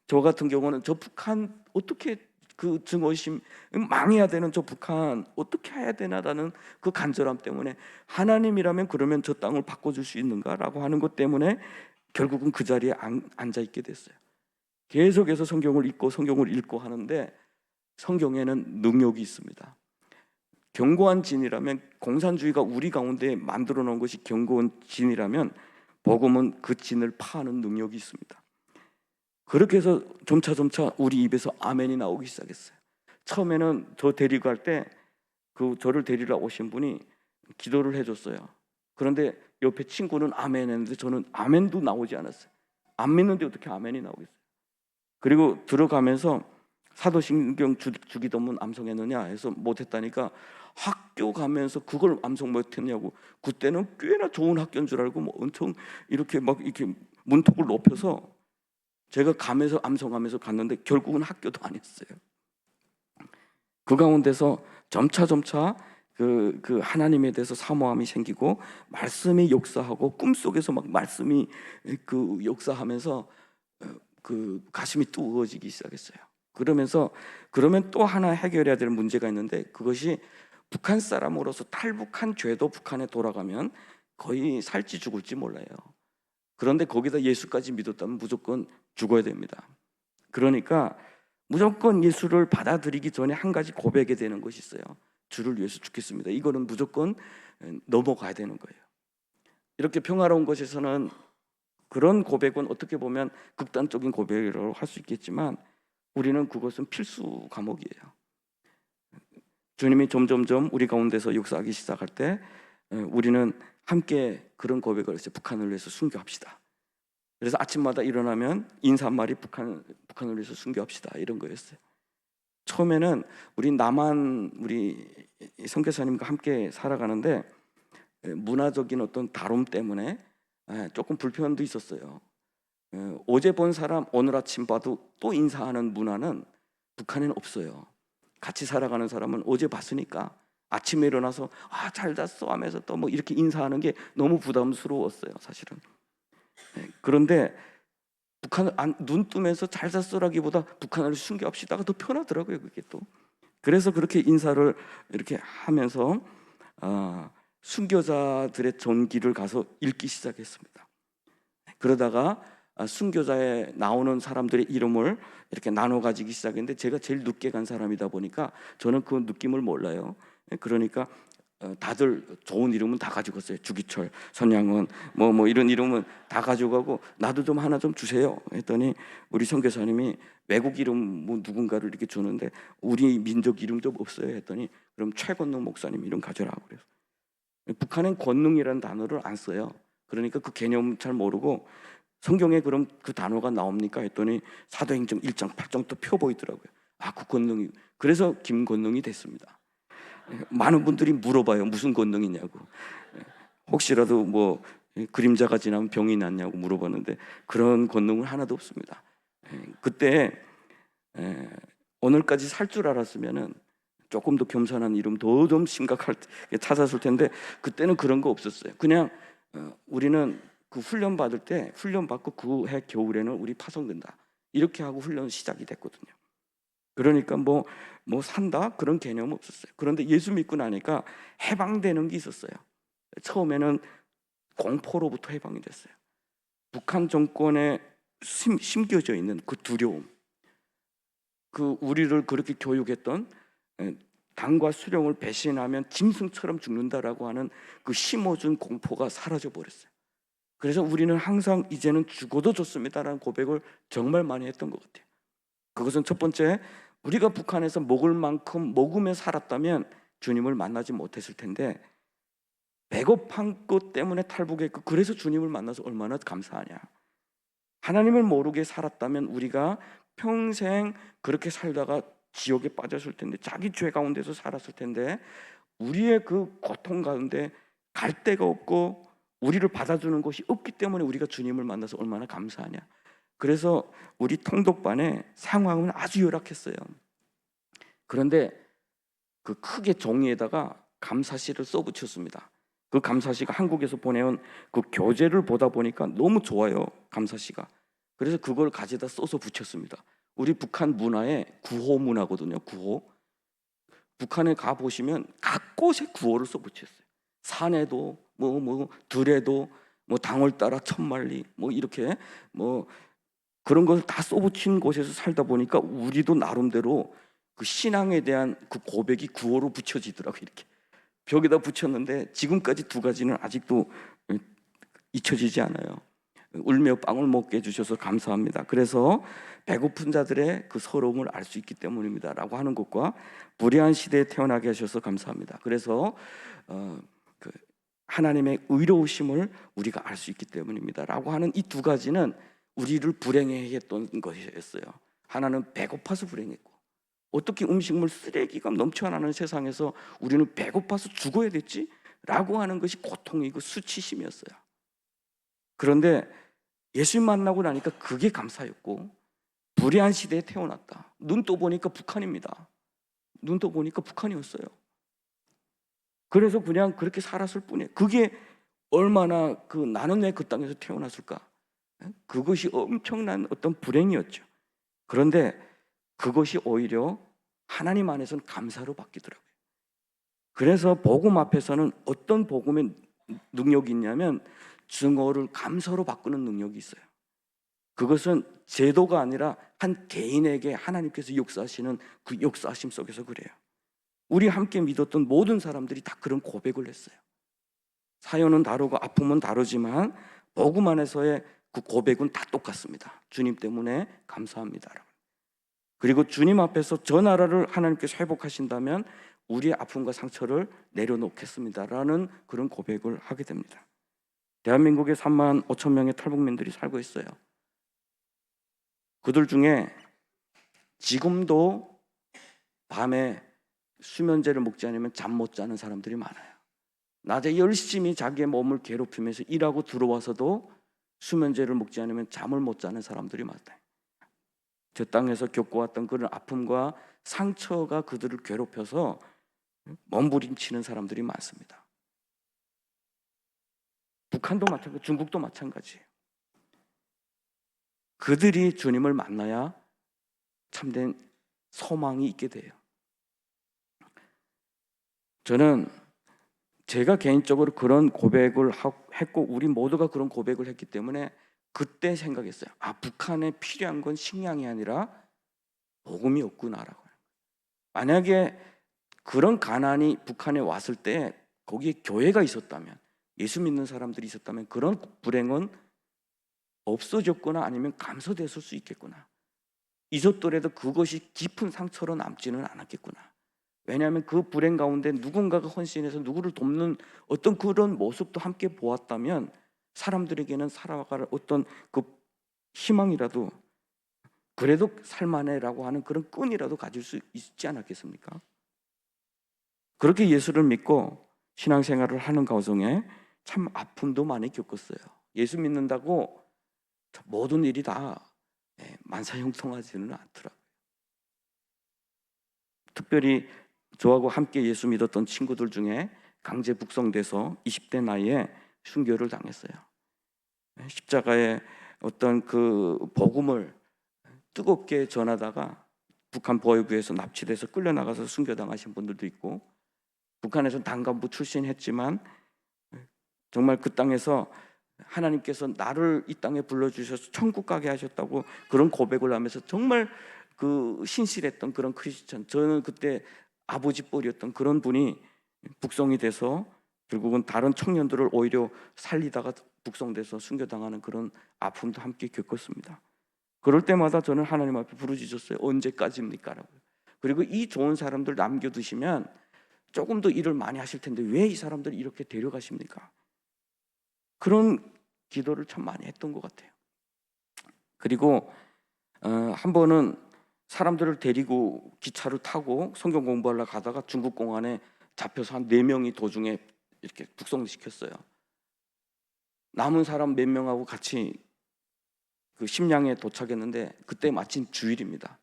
저 같은 경우는 저 북한 어떻게 그 증오심 망해야 되는 저 북한 어떻게 해야 되나라는 그 간절함 때문에 하나님이라면 그러면 저 땅을 바꿔줄 수 있는가라고 하는 것 때문에 결국은 그 자리에 앉아 있게 됐어요. 계속해서 성경을 읽고 하는데 성경에는 능력이 있습니다. 견고한 진이라면, 공산주의가 우리 가운데 만들어 놓은 것이 견고한 진이라면 복음은 그 진을 파하는 능력이 있습니다. 그렇게 해서 점차 우리 입에서 아멘이 나오기 시작했어요. 처음에는 저 데리고 갈 때 저를 데리러 오신 분이 기도를 해줬어요. 그런데 옆에 친구는 아멘 했는데 저는 아멘도 나오지 않았어요. 안 믿는데 어떻게 아멘이 나오겠어요. 그리고 들어가면서 사도신경 주기도문 암송했느냐 해서 못했다니까 학교 가면서 그걸 암송 못했냐고. 그때는 꽤나 좋은 학교인 줄 알고 뭐 엄청 이렇게 막 이렇게 문턱을 높여서 제가 가면서 암송하면서 갔는데 결국은 학교도 아니었어요. 그 가운데서 점차 그 하나님에 대해서 사모함이 생기고 말씀이 역사하고 꿈속에서 막 말씀이 그 역사하면서 그 가슴이 뜨거워지기 시작했어요. 그러면 또 하나 해결해야 될 문제가 있는데, 그것이 북한 사람으로서 탈북한 죄도 북한에 돌아가면 거의 살지 죽을지 몰라요. 그런데 거기다 예수까지 믿었다면 무조건 죽어야 됩니다. 그러니까 무조건 예수를 받아들이기 전에 한 가지 고백이 되는 것이 있어요. 주를 위해서 죽겠습니다. 이거는 무조건 넘어가야 되는 거예요. 이렇게 평화로운 곳에서는 그런 고백은 어떻게 보면 극단적인 고백이라고 할 수 있겠지만 우리는 그것은 필수 과목이에요. 주님이 점점점 우리 가운데서 역사하기 시작할 때 우리는 함께 그런 고백을 했어요. 북한을 위해서 순교합시다. 그래서 아침마다 일어나면 인사말이 북한을 위해서 순교합시다 이런 거였어요. 처음에는 우리 선교사님과 함께 살아가는데 문화적인 어떤 다름 때문에 조금 불편도 있었어요. 어제 본 사람 오늘 아침 봐도 또 인사하는 문화는 북한에는 없어요. 같이 살아가는 사람은 어제 봤으니까 아침에 일어나서 잘 잤어 하면서 또 뭐 이렇게 인사하는 게 너무 부담스러웠어요, 사실은. 그런데 북한을 눈 뜨면서 잘 잤어라기보다 북한을 순교합시다가 더 편하더라고요, 그게 또. 그래서 그렇게 인사를 이렇게 하면서 순교자들의 전기를 가서 읽기 시작했습니다. 그러다가 순교자에 나오는 사람들의 이름을 이렇게 나눠 가지기 시작했는데 제가 제일 늦게 간 사람이다 보니까 저는 그 느낌을 몰라요. 그러니까 다들 좋은 이름은 다 가지고 왔어요. 주기철, 선양은 뭐 이런 이름은 다 가지고 가고 나도 좀 하나 좀 주세요 했더니 우리 선교사님이 외국 이름 뭐 누군가를 이렇게 주는데 우리 민족 이름 좀 없어요 했더니 그럼 최건능 목사님 이름 가져라 그래서. 북한엔 권능이라는 단어를 안 써요. 그러니까 그 개념 잘 모르고 성경에 그럼 그 단어가 나옵니까 했더니 사도행전 1장 8장 또 펴 보이더라고요. 그 권능이. 그래서 김권능이 됐습니다. 많은 분들이 물어봐요. 무슨 권능이냐고. 혹시라도 뭐 그림자가 지나면 병이 낫냐고 물어봤는데 그런 권능은 하나도 없습니다. 그때 오늘까지 살 줄 알았으면은 조금 더 겸손한 이름 더 좀 심각할 때 찾았을 텐데 그때는 그런 거 없었어요. 그냥 우리는 그 훈련 받을 때 훈련 받고 그 해 겨울에는 우리 파송된다 이렇게 하고 훈련 시작이 됐거든요. 그러니까 뭐 산다 그런 개념 없었어요. 그런데 예수 믿고 나니까 해방되는 게 있었어요. 처음에는 공포로부터 해방이 됐어요. 북한 정권에 심겨져 있는 그 두려움, 그 우리를 그렇게 교육했던 당과 수령을 배신하면 짐승처럼 죽는다라고 하는 그 심어준 공포가 사라져 버렸어요. 그래서 우리는 항상 이제는 죽어도 좋습니다라는 고백을 정말 많이 했던 것 같아요. 그것은 첫 번째, 우리가 북한에서 먹을 만큼 먹으며 살았다면 주님을 만나지 못했을 텐데 배고픈 것 때문에 탈북했고 그래서 주님을 만나서 얼마나 감사하냐. 하나님을 모르게 살았다면 우리가 평생 그렇게 살다가 지옥에 빠졌을 텐데, 자기 죄 가운데서 살았을 텐데, 우리의 그 고통 가운데 갈 데가 없고 우리를 받아주는 곳이 없기 때문에 우리가 주님을 만나서 얼마나 감사하냐. 그래서 우리 통독반의 상황은 아주 열악했어요. 그런데 그 크게 종이에다가 감사시를 써붙였습니다. 그 감사시가 한국에서 보내온 그 교재를 보다 보니까 너무 좋아요, 감사시가. 그래서 그걸 가져다 써서 붙였습니다. 우리 북한 문화에 구호 문화거든요. 구호. 북한에 가 보시면 각 곳에 구호를 써 붙였어요. 산에도 들에도 당을 따라 천만리 이렇게 그런 것을 다 써붙인 곳에서 살다 보니까 우리도 나름대로 그 신앙에 대한 그 고백이 구호로 붙여지더라고요. 이렇게 벽에다 붙였는데 지금까지 두 가지는 아직도 잊혀지지 않아요. 울며 빵을 먹게 해주셔서 감사합니다. 그래서 배고픈 자들의 그 서러움을 알 수 있기 때문입니다 라고 하는 것과 불의한 시대에 태어나게 하셔서 감사합니다. 그래서 그 하나님의 의로우심을 우리가 알 수 있기 때문입니다 라고 하는 이 두 가지는 우리를 불행해 했던 것이었어요. 하나는 배고파서 불행했고, 어떻게 음식물 쓰레기가 넘쳐나는 세상에서 우리는 배고파서 죽어야 됐지? 라고 하는 것이 고통이고 수치심이었어요. 그런데 예수 만나고 나니까 그게 감사였고, 불의한 시대에 태어났다. 눈 떠보니까 북한입니다. 눈 떠보니까 북한이었어요. 그래서 그냥 그렇게 살았을 뿐이에요. 그게 얼마나 나는 왜 그 땅에서 태어났을까? 그것이 엄청난 어떤 불행이었죠. 그런데 그것이 오히려 하나님 안에서는 감사로 바뀌더라고요. 그래서 복음 앞에서는 어떤 복음의 능력이 있냐면 증오를 감사로 바꾸는 능력이 있어요. 그것은 제도가 아니라 한 개인에게 하나님께서 역사하시는 그 역사하심 속에서 그래요. 우리 함께 믿었던 모든 사람들이 다 그런 고백을 했어요. 사연은 다르고 아픔은 다르지만 복음 안에서의 그 고백은 다 똑같습니다. 주님 때문에 감사합니다. 그리고 주님 앞에서 저 나라를 하나님께서 회복하신다면 우리의 아픔과 상처를 내려놓겠습니다라는 그런 고백을 하게 됩니다. 대한민국에 3만 5천 명의 탈북민들이 살고 있어요. 그들 중에 지금도 밤에 수면제를 먹지 않으면 잠 못 자는 사람들이 많아요. 낮에 열심히 자기의 몸을 괴롭히면서 일하고 들어와서도 수면제를 먹지 않으면 잠을 못 자는 사람들이 많다. 저 땅에서 겪어왔던 그런 아픔과 상처가 그들을 괴롭혀서 몸부림치는 사람들이 많습니다. 북한도 마찬가지, 중국도 마찬가지예요. 그들이 주님을 만나야 참된 소망이 있게 돼요. 저는 제가 개인적으로 그런 고백을 했고 우리 모두가 그런 고백을 했기 때문에 그때 생각했어요. 북한에 필요한 건 식량이 아니라 복음이 없구나라고. 만약에 그런 가난이 북한에 왔을 때 거기에 교회가 있었다면, 예수 믿는 사람들이 있었다면 그런 불행은 없어졌거나 아니면 감소됐을 수 있겠구나. 잊었더라도 그것이 깊은 상처로 남지는 않았겠구나. 왜냐하면 그 불행 가운데 누군가가 헌신해서 누구를 돕는 어떤 그런 모습도 함께 보았다면 사람들에게는 살아갈 어떤 그 희망이라도, 그래도 살만해라고 하는 그런 끈이라도 가질 수 있지 않았겠습니까? 그렇게 예수를 믿고 신앙생활을 하는 과정에 참 아픔도 많이 겪었어요. 예수 믿는다고 모든 일이 다 만사형통하지는 않더라고요. 특별히 저하고 함께 예수 믿었던 친구들 중에 강제 북송돼서 20대 나이에 순교를 당했어요. 십자가의 어떤 그 복음을 뜨겁게 전하다가 북한 보위부에서 납치돼서 끌려나가서 순교당하신 분들도 있고, 북한에서 단간부 출신했지만 정말 그 땅에서 하나님께서 나를 이 땅에 불러주셔서 천국 가게 하셨다고 그런 고백을 하면서 정말 그 신실했던 그런 크리스천, 저는 그때 아버지 뻘이었던 그런 분이 북송이 돼서 결국은 다른 청년들을 오히려 살리다가 북송돼서 순교당하는 그런 아픔도 함께 겪었습니다. 그럴 때마다 저는 하나님 앞에 부르짖었어요. 언제까지입니까? 라고. 그리고 이 좋은 사람들 남겨두시면 조금 더 일을 많이 하실 텐데 왜 이 사람들을 이렇게 데려가십니까? 그런 기도를 참 많이 했던 것 같아요. 그리고 한 번은 사람들을 데리고 기차를 타고 성경 공부하러 가다가 중국 공안에 잡혀서 한 4명이 도중에 이렇게 북송시켰어요. 남은 사람 몇 명하고 같이 그 심양에 도착했는데 그때 마침 주일입니다.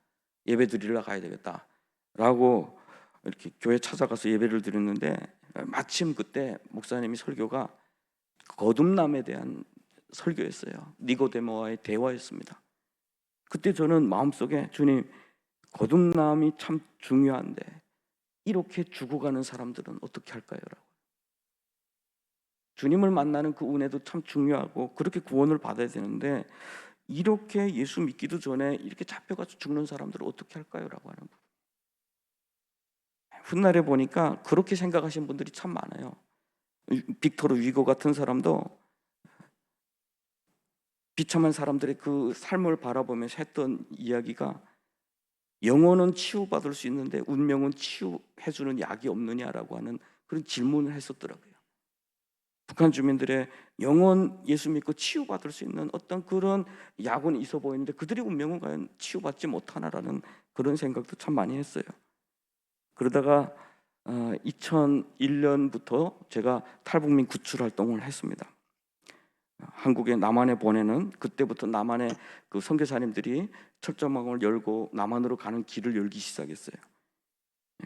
예배 드리러 가야 되겠다라고 이렇게 교회 찾아가서 예배를 드렸는데 마침 그때 목사님이 설교가 거듭남에 대한 설교였어요. 니고데모와의 대화였습니다. 그때 저는 마음속에 주님, 거듭남이 참 중요한데 이렇게 죽어가는 사람들은 어떻게 할까요? 라고. 주님을 만나는 그 은혜도 참 중요하고 그렇게 구원을 받아야 되는데 이렇게 예수 믿기도 전에 이렇게 잡혀가서 죽는 사람들을 어떻게 할까요? 라고 하는 거. 훗날에 보니까 그렇게 생각하시는 분들이 참 많아요. 빅토르 위고 같은 사람도 비참한 사람들의 그 삶을 바라보면서 했던 이야기가 영혼은 치유받을 수 있는데 운명은 치유해주는 약이 없느냐라고 하는 그런 질문을 했었더라고요. 북한 주민들의 영혼 예수 믿고 치유받을 수 있는 어떤 그런 약은 있어 보이는데 그들의 운명은 과연 치유받지 못하나라는 그런 생각도 참 많이 했어요. 그러다가 2001년부터 제가 탈북민 구출 활동을 했습니다. 한국의 남한에 보내는, 그때부터 남한의 그 선교사님들이 철조망을 열고 남한으로 가는 길을 열기 시작했어요.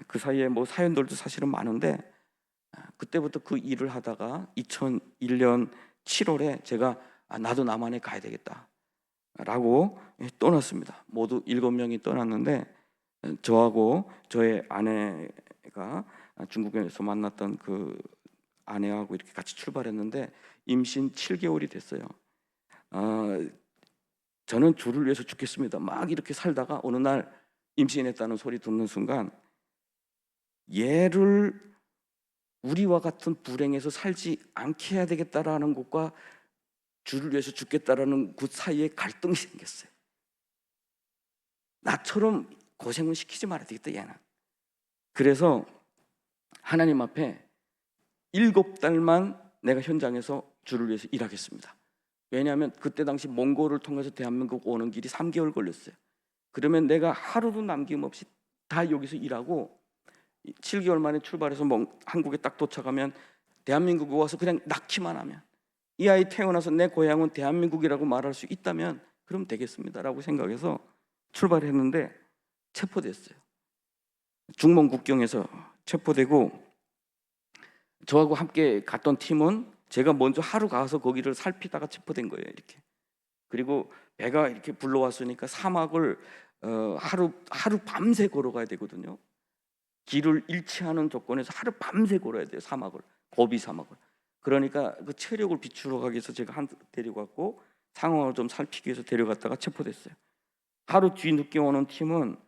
그 사이에 뭐 사연들도 사실은 많은데 그때부터 그 일을 하다가 2001년 7월에 제가 나도 남한에 가야 되겠다라고 떠났습니다. 모두 7명이 떠났는데 저하고 저의 아내가 중국에서 만났던 그 아내하고 이렇게 같이 출발했는데 임신 7개월이 됐어요. 저는 주를 위해서 죽겠습니다. 막 이렇게 살다가 어느 날 임신했다는 소리 듣는 순간 얘를 우리와 같은 불행에서 살지 않게 해야 되겠다라는 것과 주를 위해서 죽겠다라는 그 사이에 갈등이 생겼어요. 나처럼 고생을 시키지 말아야 되겠다 얘는. 그래서 하나님 앞에 7달만 내가 현장에서 주를 위해서 일하겠습니다. 왜냐하면 그때 당시 몽골을 통해서 대한민국 오는 길이 3개월 걸렸어요. 그러면 내가 하루도 남김없이 다 여기서 일하고 7개월 만에 출발해서 한국에 딱 도착하면 대한민국에 와서 그냥 낳기만 하면 이 아이 태어나서 내 고향은 대한민국이라고 말할 수 있다면 그럼 되겠습니다라고 생각해서 출발했는데 체포됐어요. 중몽 국경에서 체포되고 저하고 함께 갔던 팀은 제가 먼저 하루 가서 거기를 살피다가 체포된 거예요. 이렇게. 그리고 배가 이렇게 불러왔으니까 사막을 하루 밤새 걸어가야 되거든요. 길을 잃지 않은 조건에서 하루 밤새 걸어야 돼요. 사막을, 고비 사막을. 그러니까 그 체력을 비추러 가기 위해서 제가 데리고 갔고 상황을 좀 살피기 위해서 데려갔다가 체포됐어요. 하루 뒤 늦게 오는 팀은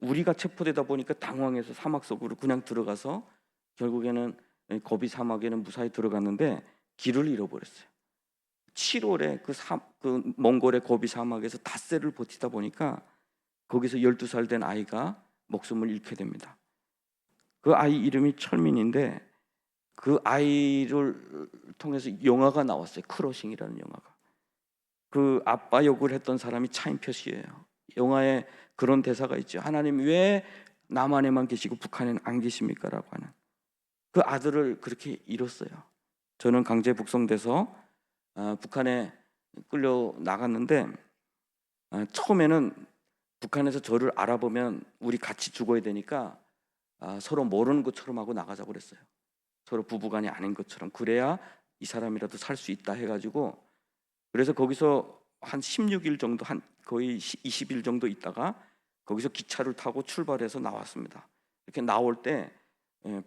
우리가 체포되다 보니까 당황해서 사막 속으로 그냥 들어가서 결국에는 고비 사막에는 무사히 들어갔는데 길을 잃어버렸어요. 7월에 그 몽골의 고비 사막에서 닷새를 버티다 보니까 거기서 12살 된 아이가 목숨을 잃게 됩니다. 그 아이 이름이 철민인데 그 아이를 통해서 영화가 나왔어요. 크로싱이라는 영화가. 그 아빠 역을 했던 사람이 차인표 씨예요. 영화에 그런 대사가 있죠. 하나님 왜 남한에만 계시고 북한에는 안 계십니까? 라고 하는. 그 아들을 그렇게 잃었어요. 저는 강제 북송돼서 북한에 끌려 나갔는데 처음에는 북한에서 저를 알아보면 우리 같이 죽어야 되니까 서로 모르는 것처럼 하고 나가자고 그랬어요. 서로 부부간이 아닌 것처럼. 그래야 이 사람이라도 살 수 있다 해가지고 그래서 거기서 한 16일 정도, 한 거의 20일 정도 있다가 거기서 기차를 타고 출발해서 나왔습니다. 이렇게 나올 때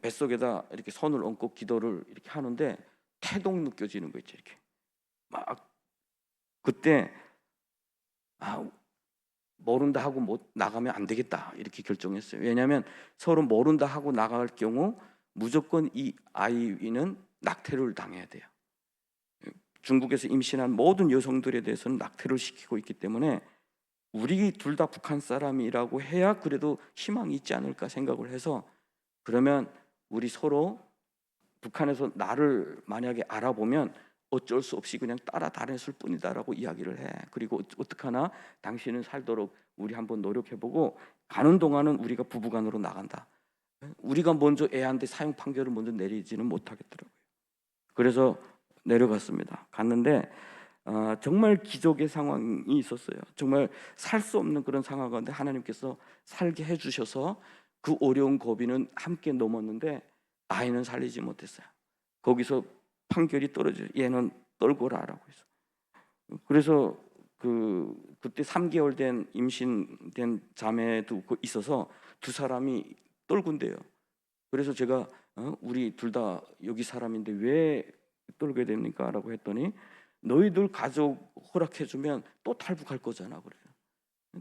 뱃속에다 이렇게 손을 얹고 기도를 이렇게 하는데 태동 느껴지는 거 있죠. 이렇게 막 그때 모른다 하고 못 나가면 안 되겠다 이렇게 결정했어요. 왜냐하면 서로 모른다 하고 나갈 경우 무조건 이 아이는 낙태를 당해야 돼요. 중국에서 임신한 모든 여성들에 대해서는 낙태를 시키고 있기 때문에 우리 둘 다 북한 사람이라고 해야 그래도 희망이 있지 않을까 생각을 해서, 그러면 우리 서로 북한에서 나를 만약에 알아보면 어쩔 수 없이 그냥 따라다녔을 뿐이다라고 이야기를 해. 그리고 어떡하나 당신은 살도록 우리 한번 노력해보고, 가는 동안은 우리가 부부간으로 나간다. 우리가 먼저 애한테 사형 판결을 먼저 내리지는 못하겠더라고요. 그래서 내려갔습니다. 갔는데 정말 기적의 상황이 있었어요. 정말 살 수 없는 그런 상황 가운데 하나님께서 살게 해주셔서 그 어려운 고비는 함께 넘었는데 아이는 살리지 못했어요. 거기서 판결이 떨어져요. 얘는 떨거라라고 해서. 그래서 그때 3개월 된 임신된 자매도 있어서 두 사람이 떨군대요. 그래서 제가 우리 둘 다 여기 사람인데 왜 떨게 됩니까? 라고 했더니 너희들 가족 허락해주면 또 탈북할 거잖아 그래요.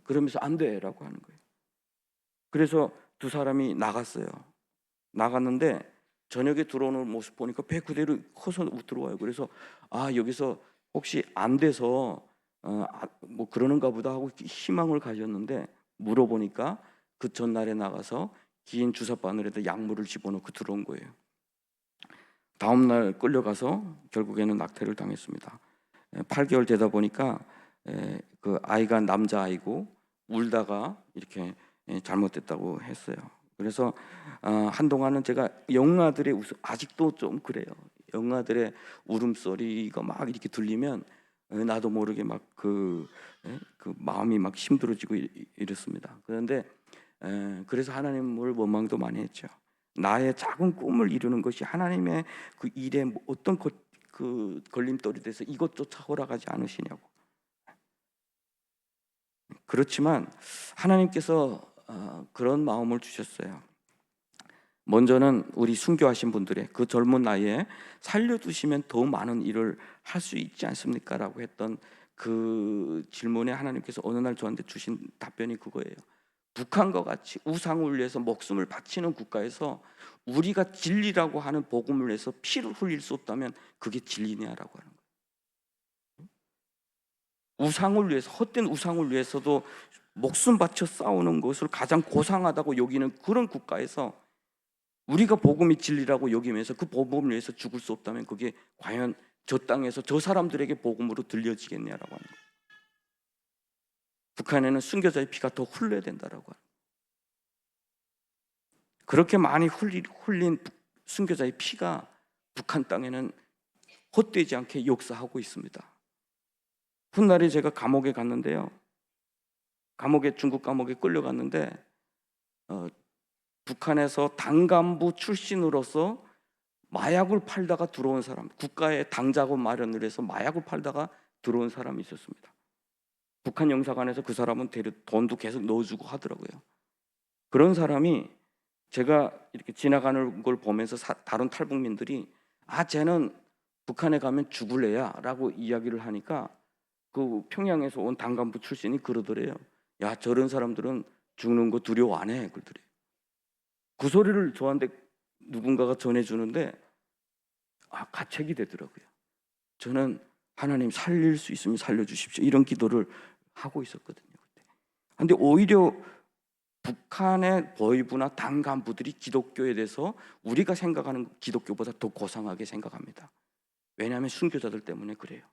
그러면서 안 돼라고 하는 거예요. 그래서 두 사람이 나갔어요. 나갔는데 저녁에 들어오는 모습 보니까 배 그대로 커서 들어와요. 그래서 여기서 혹시 안 돼서 뭐 그러는가 보다 하고 희망을 가졌는데, 물어보니까 그 전날에 나가서 긴 주사 바늘에다 약물을 집어넣고 들어온 거예요. 다음날 끌려가서 결국에는 낙태를 당했습니다. 8개월 되다 보니까 그 아이가 남자아이고 울다가 이렇게 잘못됐다고 했어요. 그래서 한동안은 제가 영아들의 아직도 좀 그래요. 영아들의 울음소리가 막 이렇게 들리면 나도 모르게 막 그 마음이 막 힘들어지고 이렇습니다. 그런데 그래서 하나님을 원망도 많이 했죠. 나의 작은 꿈을 이루는 것이 하나님의 그 일에 어떤 그 걸림돌이 돼서 이것조차 허락하지 않으시냐고. 그렇지만 하나님께서 그런 마음을 주셨어요. 먼저는 우리 순교하신 분들의 그 젊은 나이에 살려두시면 더 많은 일을 할 수 있지 않습니까? 라고 했던 그 질문에 하나님께서 어느 날 저한테 주신 답변이 그거예요. 북한과 같이 우상을 위해서 목숨을 바치는 국가에서 우리가 진리라고 하는 복음을 위해서 피를 흘릴 수 없다면 그게 진리냐라고 하는 거예요. 우상을 위해서, 헛된 우상을 위해서도 목숨 바쳐 싸우는 것을 가장 고상하다고 여기는 그런 국가에서 우리가 복음이 진리라고 여기면서 그 복음을 위해서 죽을 수 없다면 그게 과연 저 땅에서 저 사람들에게 복음으로 들려지겠냐라고 하는 거예요. 북한에는 순교자의 피가 더 흘러야 된다라고 하는 거예요. 그렇게 많이 흘린 순교자의 피가 북한 땅에는 헛되지 않게 역사하고 있습니다. 훗날에 제가 감옥에 갔는데요. 중국 감옥에 끌려갔는데 북한에서 당간부 출신으로서 마약을 팔다가 들어온 사람, 국가의 당자금 마련을 해서 마약을 팔다가 들어온 사람이 있었습니다. 북한 영사관에서 그 사람은 돈도 계속 넣어주고 하더라고요. 그런 사람이 제가 이렇게 지나가는 걸 보면서 다른 탈북민들이 쟤는 북한에 가면 죽을 애야 라고 이야기를 하니까 그 평양에서 온 당간부 출신이 그러더래요. 야, 저런 사람들은 죽는 거 두려워 안 해. 그러더래요. 그 소리를 저한테 누군가가 전해주는데 가책이 되더라고요. 저는 하나님 살릴 수 있으면 살려주십시오 이런 기도를 하고 있었거든요. 그런데 오히려 북한의 보위부나 당 간부들이 기독교에 대해서 우리가 생각하는 기독교보다 더 고상하게 생각합니다. 왜냐하면 순교자들 때문에 그래요.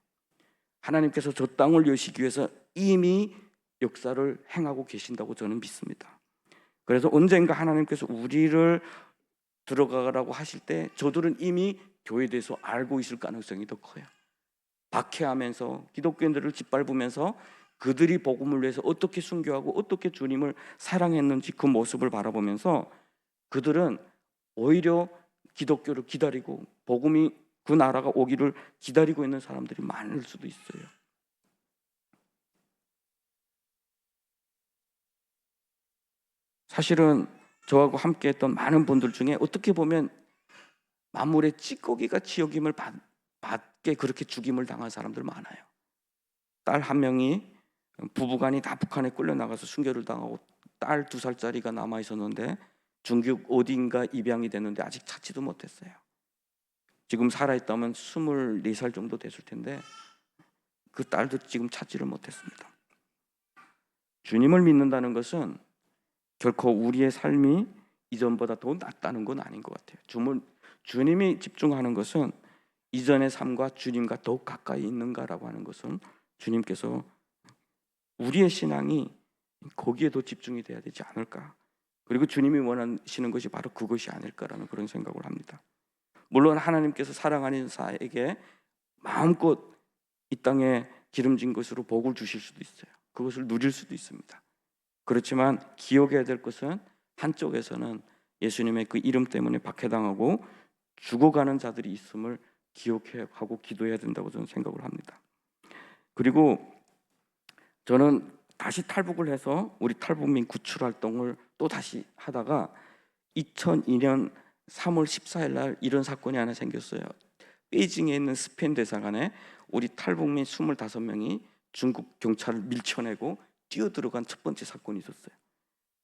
하나님께서 저 땅을 여시기 위해서 이미 역사를 행하고 계신다고 저는 믿습니다. 그래서 언젠가 하나님께서 우리를 들어가라고 하실 때 저들은 이미 교회에 대해서 알고 있을 가능성이 더 커요. 박해하면서 기독교인들을 짓밟으면서 그들이 복음을 위해서 어떻게 순교하고 어떻게 주님을 사랑했는지 그 모습을 바라보면서 그들은 오히려 기독교를 기다리고 복음이 그 나라가 오기를 기다리고 있는 사람들이 많을 수도 있어요. 사실은 저하고 함께했던 많은 분들 중에 어떻게 보면 만물의 찌꺼기같이 여김을 받게 그렇게 죽임을 당한 사람들 많아요. 딸 한 명이 부부간이 다 북한에 끌려나가서 순교를 당하고 딸 2살짜리가 남아 있었는데 중국 어딘가 입양이 됐는데 아직 찾지도 못했어요. 지금 살아있다면 24살 정도 됐을 텐데 그 딸도 지금 찾지를 못했습니다. 주님을 믿는다는 것은 결코 우리의 삶이 이전보다 더 낫다는 건 아닌 것 같아요. 주님이 집중하는 것은 이전의 삶과 주님과 더욱 가까이 있는가라고 하는 것은 주님께서 우리의 신앙이 거기에 더 집중이 돼야 되지 않을까. 그리고 주님이 원하시는 것이 바로 그것이 아닐까라는 그런 생각을 합니다. 물론 하나님께서 사랑하는 자에게 마음껏 이 땅에 기름진 것으로 복을 주실 수도 있어요. 그것을 누릴 수도 있습니다. 그렇지만 기억해야 될 것은 한쪽에서는 예수님의 그 이름 때문에 박해당하고 죽어가는 자들이 있음을 기억하고 기도해야 된다고 저는 생각을 합니다. 그리고 저는 다시 탈북을 해서 우리 탈북민 구출 활동을 또 다시 하다가 2002년 3월 14일 날 이런 사건이 하나 생겼어요. 베이징에 있는 스페인 대사관에 우리 탈북민 25명이 중국 경찰을 밀쳐내고 뛰어들어간 첫 번째 사건이 있었어요.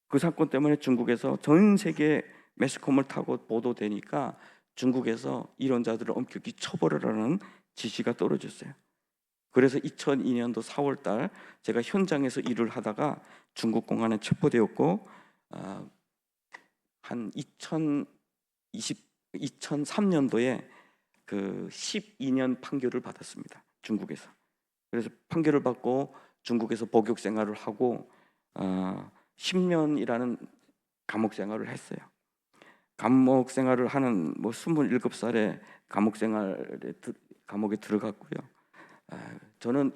그 사건 때문에 중국에서 전 세계 매스컴을 타고 보도되니까 중국에서 이런 자들을 엄격히 처벌을 하는 지시가 떨어졌어요. 그래서 2002년도 4월 달 제가 현장에서 일을 하다가 중국 공안에 체포되었고 한 2003년도에 그 12년 판결을 받았습니다. 중국에서. 그래서 판결을 받고 중국에서 복역 생활을 하고 10년이라는 감옥 생활을 했어요. 감옥 생활을 하는 27살에 감옥에 들어갔고요. 저는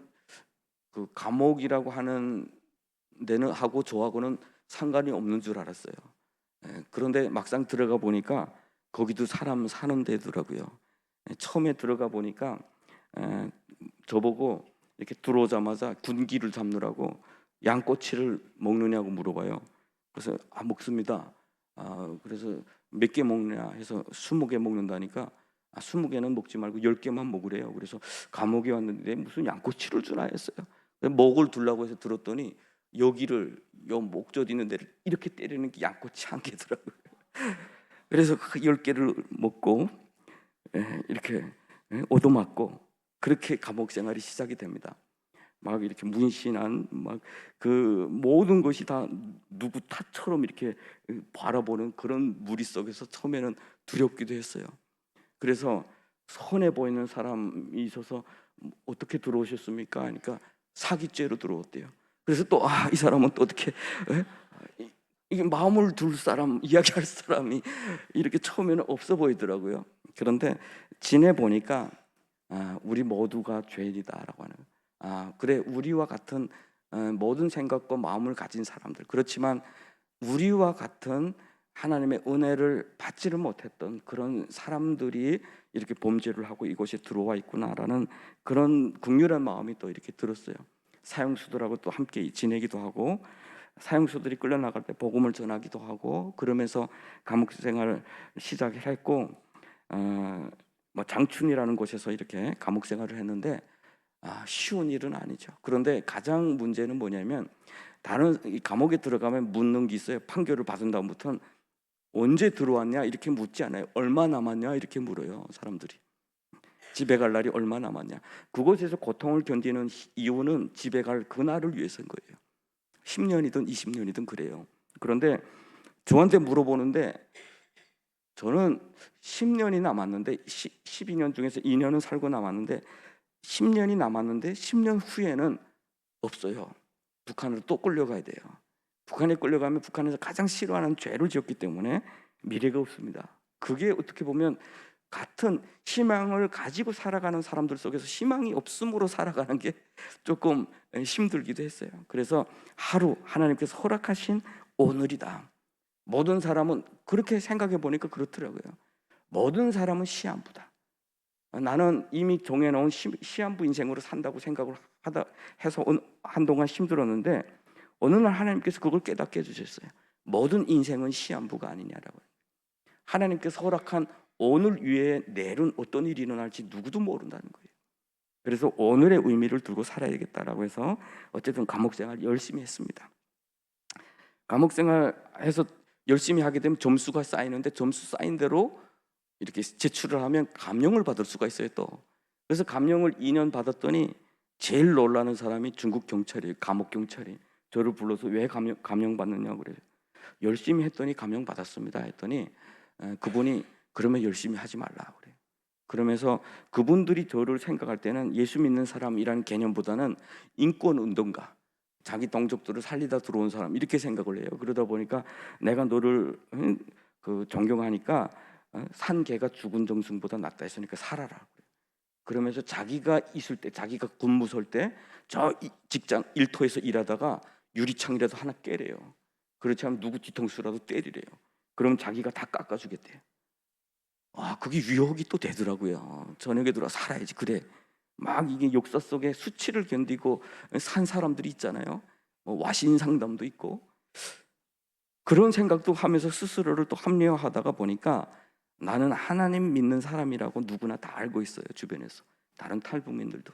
그 감옥이라고 하는 데는 하고 저하고는 상관이 없는 줄 알았어요. 그런데 막상 들어가 보니까 거기도 사람 사는 데더라고요. 처음에 들어가 보니까 저보고 이렇게 들어오자마자 군기를 잡느라고 양꼬치를 먹느냐고 물어봐요. 그래서 먹습니다. 그래서 몇 개 먹냐 해서 20개 먹는다니까 20개는 먹지 말고 10개만 먹으래요. 그래서 감옥에 왔는데 무슨 양꼬치를 주나 했어요. 목을 두려고 해서 들었더니 여기를 요 목젖 있는 데를 이렇게 때리는 게 양꼬치 한 개더라고요. 그래서 그 10개를 먹고 이렇게 얻어맞고 그렇게 감옥 생활이 시작이 됩니다. 막 이렇게 문신한 막 그 모든 것이 다 누구 탓처럼 이렇게 바라보는 그런 무리 속에서 처음에는 두렵기도 했어요. 그래서 선해 보이는 사람이 있어서 어떻게 들어오셨습니까? 그러니까 사기죄로 들어왔대요. 그래서 또 이 사람은 또 어떻게 이게 마음을 둘 사람, 이야기할 사람이 이렇게 처음에는 없어 보이더라고요. 그런데 지내 보니까 우리 모두가 죄인이다라고 하는 그래 우리와 같은 모든 생각과 마음을 가진 사람들 그렇지만 우리와 같은 하나님의 은혜를 받지를 못했던 그런 사람들이 이렇게 범죄를 하고 이곳에 들어와 있구나라는 그런 긍휼한 마음이 또 이렇게 들었어요. 사형수들하고 또 함께 지내기도 하고 사형수들이 끌려나갈 때 복음을 전하기도 하고 그러면서 감옥 생활을 시작을 했고 장춘이라는 곳에서 이렇게 감옥 생활을 했는데 쉬운 일은 아니죠. 그런데 가장 문제는 뭐냐면 다른 이 감옥에 들어가면 묻는 게 있어요. 판결을 받은 다음부터는 언제 들어왔냐 이렇게 묻지 않아요. 얼마 남았냐 이렇게 물어요. 사람들이 집에 갈 날이 얼마 남았냐. 그곳에서 고통을 견디는 이유는 집에 갈 그날을 위해서인 거예요. 10년이든 20년이든 그래요. 그런데 저한테 물어보는데 저는 10년이 남았는데 12년 중에서 2년은 살고 남았는데 10년이 남았는데 10년 후에는 없어요. 북한으로 또 끌려가야 돼요. 북한에 끌려가면 북한에서 가장 싫어하는 죄를 지었기 때문에 미래가 없습니다. 그게 어떻게 보면 같은 희망을 가지고 살아가는 사람들 속에서 희망이 없음으로 살아가는 게 조금 힘들기도 했어요. 그래서 하루 하나님께서 허락하신 오늘이다. 모든 사람은 그렇게 생각해 보니까 그렇더라고요. 모든 사람은 시한부다. 나는 이미 정해놓은 시한부 인생으로 산다고 생각을 해서 한동안 힘들었는데 어느 날 하나님께서 그걸 깨닫게 해주셨어요. 모든 인생은 시한부가 아니냐라고. 하나님께서 허락한 오늘 위에 내일은 어떤 일이 일어날지 누구도 모른다는 거예요. 그래서 오늘의 의미를 두고 살아야겠다라고 해서 어쨌든 감옥 생활 열심히 했습니다. 감옥 생활해서 열심히 하게 되면 점수가 쌓이는데 점수 쌓인 대로 이렇게 제출을 하면 감형을 받을 수가 있어요 또. 그래서 감형을 2년 받았더니 제일 놀라는 사람이 중국 경찰이, 감옥 경찰이 저를 불러서 왜 감형 받느냐고 그래요. 열심히 했더니 감형 받았습니다 했더니 그분이 그러면 열심히 하지 말라 그래요. 그러면서 그분들이 저를 생각할 때는 예수 믿는 사람이라는 개념보다는 인권 운동가, 자기 동족들을 살리다 들어온 사람 이렇게 생각을 해요. 그러다 보니까 내가 너를 존경하니까 산 개가 죽은 정승보다 낫다 했으니까 살아라. 그러면서 자기가 있을 때, 자기가 군무 설 때 저 직장 일터에서 일하다가 유리창이라도 하나 깨래요. 그렇지 않으면 누구 뒤통수라도 때리래요. 그러면 자기가 다 깎아주겠대요. 그게 유혹이 또 되더라고요. 저녁에 들어 살아야지. 그래. 막 이게 역사 속에 수치를 견디고 산 사람들이 있잖아요. 와신 상담도 있고 그런 생각도 하면서 스스로를 또 합리화하다가 보니까 나는 하나님 믿는 사람이라고 누구나 다 알고 있어요. 주변에서 다른 탈북민들도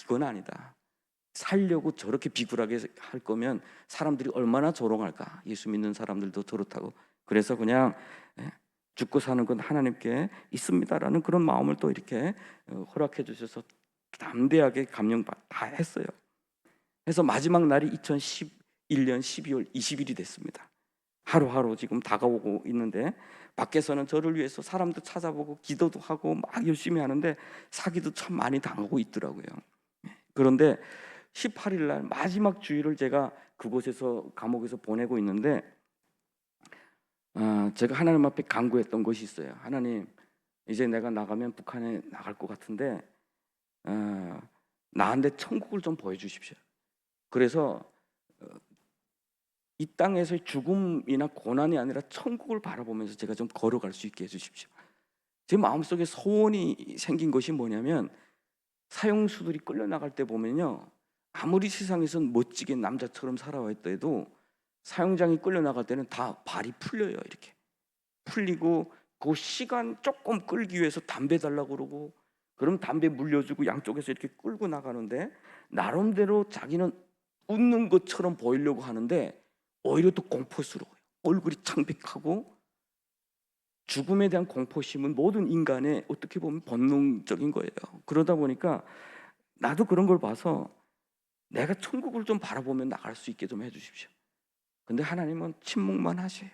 이건 아니다. 살려고 저렇게 비굴하게 할 거면 사람들이 얼마나 조롱할까. 예수 믿는 사람들도 저렇다고. 그래서 그냥 죽고 사는 건 하나님께 있습니다라는 그런 마음을 또 이렇게 허락해 주셔서 담대하게 감령 다 했어요. 그래서 마지막 날이 2011년 12월 20일이 됐습니다. 하루하루 지금 다가오고 있는데 밖에서는 저를 위해서 사람도 찾아보고 기도도 하고 막 열심히 하는데 사기도 참 많이 당하고 있더라고요. 그런데 18일 날 마지막 주일을 제가 그곳에서 감옥에서 보내고 있는데 제가 하나님 앞에 간구했던 것이 있어요. 하나님, 이제 내가 나가면 북한에 나갈 것 같은데 나한테 천국을 좀 보여주십시오. 그래서 이 땅에서의 죽음이나 고난이 아니라 천국을 바라보면서 제가 좀 걸어갈 수 있게 해주십시오. 제 마음속에 소원이 생긴 것이 뭐냐면 사형수들이 끌려나갈 때 보면요, 아무리 세상에선 멋지게 남자처럼 살아왔더라도 사형장이 끌려나갈 때는 다 발이 풀려요. 이렇게 풀리고 그 시간 조금 끌기 위해서 담배 달라고 그러고 그럼 담배 물려주고 양쪽에서 이렇게 끌고 나가는데 나름대로 자기는 웃는 것처럼 보이려고 하는데 오히려 또 공포스러워요. 얼굴이 창백하고 죽음에 대한 공포심은 모든 인간의 어떻게 보면 본능적인 거예요. 그러다 보니까 나도 그런 걸 봐서 내가 천국을 좀 바라보면 나갈 수 있게 좀 해주십시오. 근데 하나님은 침묵만 하셔요.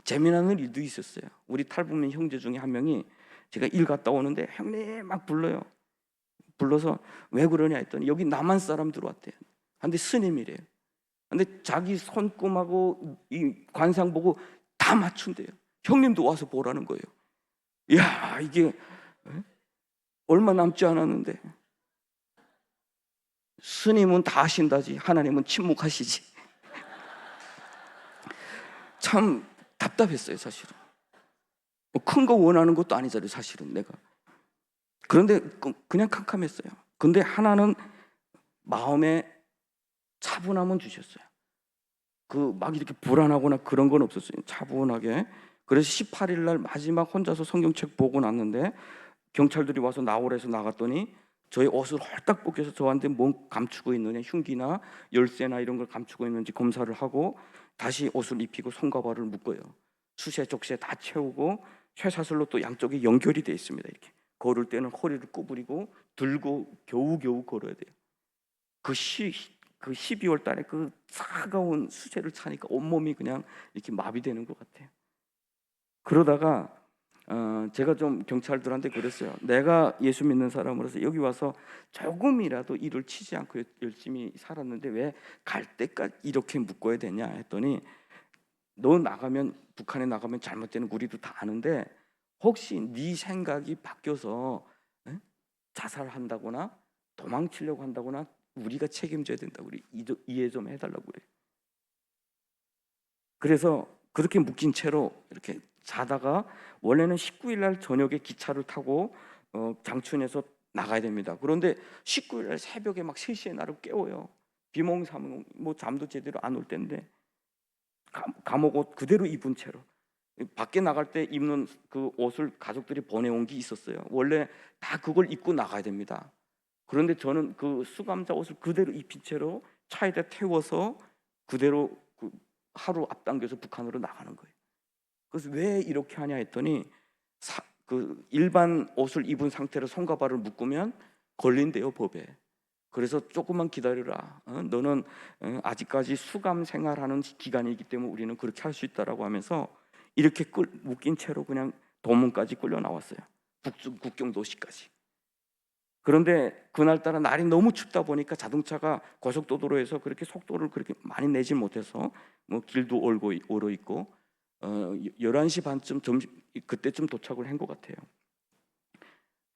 재미나는 일도 있었어요. 우리 탈북민 형제 중에 한 명이 제가 일 갔다 오는데 형님 막 불러요. 불러서 왜 그러냐 했더니 여기 남한 사람 들어왔대요. 근데 스님이래요. 근데 자기 손금하고 이 관상 보고 다 맞춘대요. 형님도 와서 보라는 거예요. 이야, 이게 얼마 남지 않았는데 스님은 다 하신다지 하나님은 침묵하시지. 참 답답했어요. 사실은 큰 거 원하는 것도 아니잖아요. 사실은 내가. 그런데 그냥 캄캄했어요. 근데 하나는 마음에 차분함은 주셨어요. 막 이렇게 불안하거나 그런 건 없었어요. 차분하게. 그래서 18일 날 마지막 혼자서 성경책 보고 났는데 경찰들이 와서 나오라 해서 나갔더니 저의 옷을 홀딱 벗겨서 저한테 뭐 감추고 있느냐, 흉기나 열쇠나 이런 걸 감추고 있는지 검사를 하고 다시 옷을 입히고 손과 발을 묶어요. 수세 족쇄 다 채우고 쇠사슬로 또 양쪽에 연결이 돼 있습니다. 이렇게 걸을 때는 허리를 구부리고 들고 겨우겨우 걸어야 돼요. 그 12월 달에 그 차가운 수세를 차니까 온몸이 그냥 이렇게 마비되는 것 같아요. 그러다가 제가 좀 경찰들한테 그랬어요. 내가 예수 믿는 사람으로서 여기 와서 조금이라도 일을 치지 않고 열심히 살았는데 왜 갈 때까지 이렇게 묶어야 되냐 했더니 너 나가면 북한에 나가면 잘못되는 거 우리도 다 아는데 혹시 네 생각이 바뀌어서 자살한다거나 도망치려고 한다거나 우리가 책임져야 된다. 우리 이해 좀 해달라고 그래요. 그래서 그렇게 묶인 채로 이렇게 자다가 원래는 19일 날 저녁에 기차를 타고 장춘에서 나가야 됩니다. 그런데 19일 날 새벽에 막 3시에 나를 깨워요. 비몽사몽 뭐 잠도 제대로 안 올 텐데 감옥 옷 그대로 입은 채로 밖에 나갈 때 입는 그 옷을 가족들이 보내온 게 있었어요. 원래 다 그걸 입고 나가야 됩니다. 그런데 저는 그 수감자 옷을 그대로 입힌 채로 차에다 태워서 그대로 하루 앞당겨서 북한으로 나가는 거예요. 그래서 왜 이렇게 하냐 했더니 그 일반 옷을 입은 상태로 손과 발을 묶으면 걸린대요, 법에. 그래서 조금만 기다려라. 너는 아직까지 수감 생활하는 기간이기 때문에 우리는 그렇게 할 수 있다라고 하면서 이렇게 묶인 채로 그냥 도문까지 끌려 나왔어요. 국경 도시까지. 그런데 그날따라 날이 너무 춥다 보니까 자동차가 고속도로에서 그렇게 속도를 그렇게 많이 내지 못해서 뭐 길도 얼어 있고 11시 반쯤 그때쯤 도착을 한 것 같아요.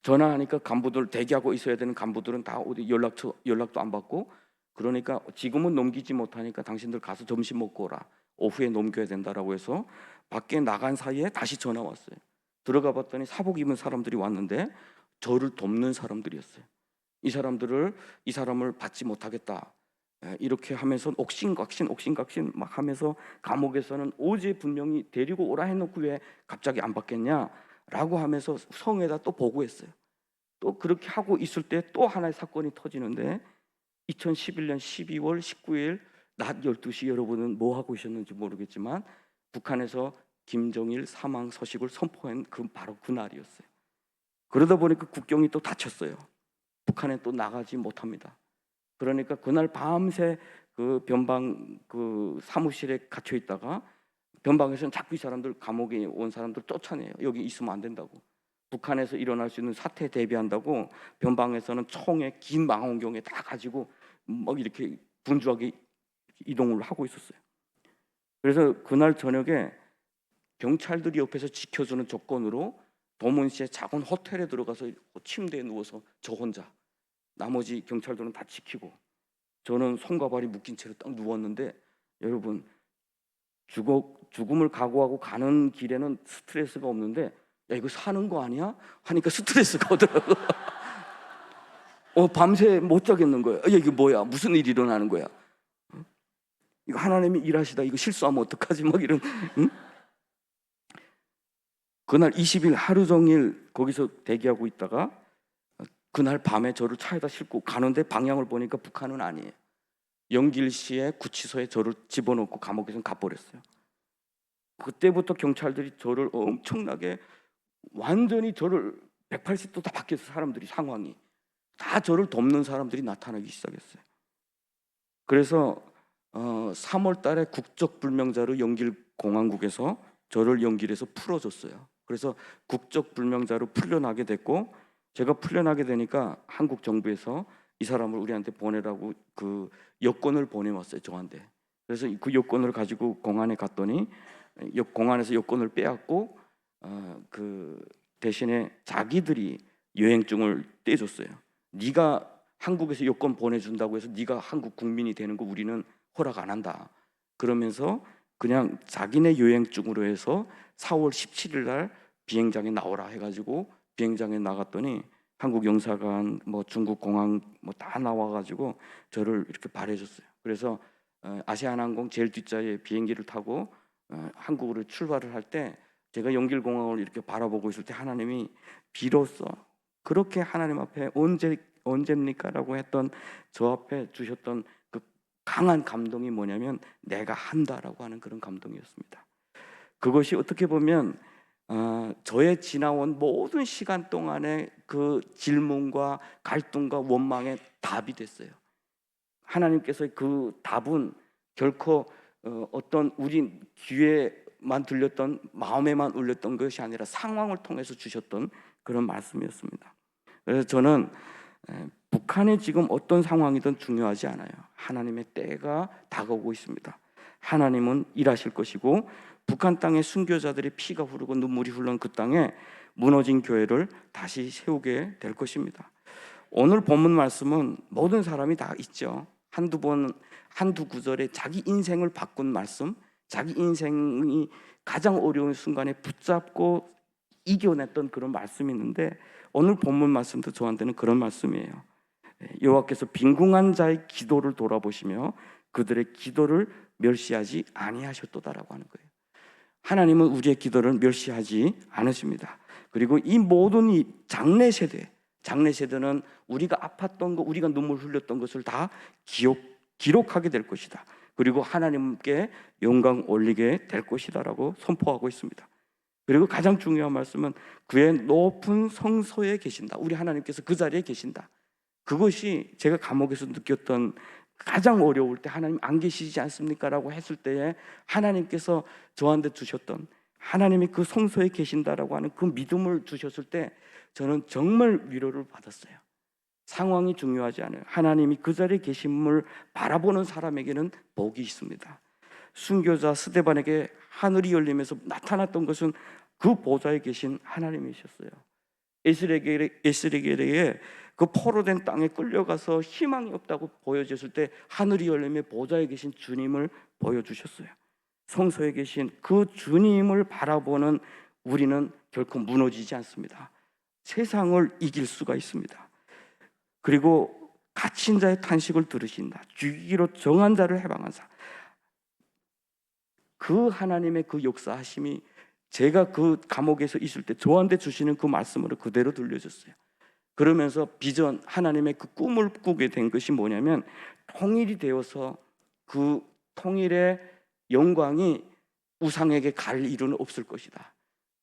전화하니까 간부들, 대기하고 있어야 되는 간부들은 다 어디 연락도 안 받고, 그러니까 지금은 넘기지 못하니까 당신들 가서 점심 먹고 오라, 오후에 넘겨야 된다라고 해서 밖에 나간 사이에 다시 전화 왔어요. 들어가 봤더니 사복 입은 사람들이 왔는데 저를 돕는 사람들이었어요. 이 사람을 받지 못하겠다, 이렇게 하면서 옥신각신 막 하면서 감옥에서는 어제 분명히 데리고 오라 해놓고 왜 갑자기 안 받겠냐라고 하면서 성에다 또 보고했어요. 또 그렇게 하고 있을 때 또 하나의 사건이 터지는데 2011년 12월 19일 낮 12시, 여러분은 뭐 하고 있었는지 모르겠지만 북한에서 김정일 사망 소식을 선포한 바로 그 날이었어요. 그러다 보니까 국경이 또 닫혔어요. 북한에 또 나가지 못합니다. 그러니까 그날 밤새 그 변방 그 사무실에 갇혀 있다가 변방에서는 자꾸 이 사람들, 감옥에 온 사람들 쫓아내요. 여기 있으면 안 된다고. 북한에서 일어날 수 있는 사태에 대비한다고 변방에서는 총에 긴 망원경에 다 가지고 막 이렇게 분주하게 이동을 하고 있었어요. 그래서 그날 저녁에 경찰들이 옆에서 지켜주는 조건으로 도문시의 작은 호텔에 들어가서 침대에 누워서 저 혼자, 나머지 경찰들은 다 지키고 저는 손과 발이 묶인 채로 딱 누웠는데, 여러분, 죽음을 각오하고 가는 길에는 스트레스가 없는데, 야 이거 사는 거 아니야? 하니까 스트레스가 오더라고. 밤새 못 자겠는 거야. 야 이게 뭐야? 무슨 일이 일어나는 거야? 이거 하나님이 일하시다, 이거 실수하면 어떡하지? 막 이런. 응? 그날 20일 하루 종일 거기서 대기하고 있다가 그날 밤에 저를 차에다 싣고 가는데 방향을 보니까 북한은 아니에요. 영길시의 구치소에 저를 집어넣고 감옥에서 가버렸어요. 그때부터 경찰들이 저를 엄청나게, 완전히 저를 180도 다 바뀌었어요. 사람들이, 상황이 다 저를 돕는 사람들이 나타나기 시작했어요. 그래서 3월 달에 국적불명자로 영길공항국에서 저를 연길해서 풀어줬어요. 그래서 국적불명자로 풀려나게 됐고, 제가 풀려나게 되니까 한국 정부에서 이 사람을 우리한테 보내라고 그 여권을 보내왔어요, 저한테. 그래서 그 여권을 가지고 공안에 갔더니 공안에서 여권을 빼앗고 그 대신에 자기들이 여행증을 떼줬어요. 네가 한국에서 여권 보내준다고 해서 네가 한국 국민이 되는 거 우리는 허락 안 한다. 그러면서 그냥 자기네 여행증으로 해서 4월 17일 날 비행장에 나오라 해가지고 비행장에 나갔더니 한국 영사관, 뭐 중국 공항 뭐 다 나와가지고 저를 이렇게 발해줬어요. 그래서 아시아나항공 제일 뒷자리에 비행기를 타고 한국으로 출발을 할 때 제가 영길공항을 이렇게 바라보고 있을 때 하나님이 비로소 그렇게 하나님 앞에 언제입니까라고 했던 저 앞에 주셨던 그 강한 감동이 뭐냐면 내가 한다라고 하는 그런 감동이었습니다. 그것이 어떻게 보면 저의 지나온 모든 시간 동안의 그 질문과 갈등과 원망의 답이 됐어요. 하나님께서 그 답은 결코 어떤 우리 귀에만 들렸던, 마음에만 울렸던 것이 아니라 상황을 통해서 주셨던 그런 말씀이었습니다. 그래서 저는 북한이 지금 어떤 상황이든 중요하지 않아요. 하나님의 때가 다가오고 있습니다. 하나님은 일하실 것이고 북한 땅의 순교자들의 피가 흐르고 눈물이 흘러온 그 땅에 무너진 교회를 다시 세우게 될 것입니다. 오늘 본문 말씀은 모든 사람이 다 있죠. 한두 구절에 자기 인생을 바꾼 말씀, 자기 인생이 가장 어려운 순간에 붙잡고 이겨냈던 그런 말씀이 있는데, 오늘 본문 말씀도 저한테는 그런 말씀이에요. 여호와께서 빈궁한 자의 기도를 돌아보시며 그들의 기도를 멸시하지 아니하셨도다라고 하는 거예요. 하나님은 우리의 기도를 멸시하지 않으십니다. 그리고 이 모든 이 장래 세대는 우리가 아팠던 거, 우리가 눈물 흘렸던 것을 다 기록하게 될 것이다. 그리고 하나님께 영광 올리게 될 것이다라고 선포하고 있습니다. 그리고 가장 중요한 말씀은 그의 높은 성소에 계신다. 우리 하나님께서 그 자리에 계신다. 그것이 제가 감옥에서 느꼈던 가장 어려울 때 하나님 안 계시지 않습니까? 라고 했을 때에 하나님께서 저한테 주셨던, 하나님이 그 성소에 계신다라고 하는 그 믿음을 주셨을 때 저는 정말 위로를 받았어요. 상황이 중요하지 않아요. 하나님이 그 자리에 계심을 바라보는 사람에게는 복이 있습니다. 순교자 스데반에게 하늘이 열리면서 나타났던 것은 그 보좌에 계신 하나님이셨어요. 에스레겔에 그 포로된 땅에 끌려가서 희망이 없다고 보여졌을 때 하늘이 열리며 보좌에 계신 주님을 보여주셨어요. 성소에 계신 그 주님을 바라보는 우리는 결코 무너지지 않습니다. 세상을 이길 수가 있습니다. 그리고 갇힌 자의 탄식을 들으신다. 죽이기로 정한 자를 해방한 자. 그 하나님의 그 역사하심이 제가 그 감옥에서 있을 때 저한테 주시는 그 말씀으로 그대로 들려졌어요. 그러면서 비전, 하나님의 그 꿈을 꾸게 된 것이 뭐냐면 통일이 되어서 그 통일의 영광이 우상에게 갈 일은 없을 것이다.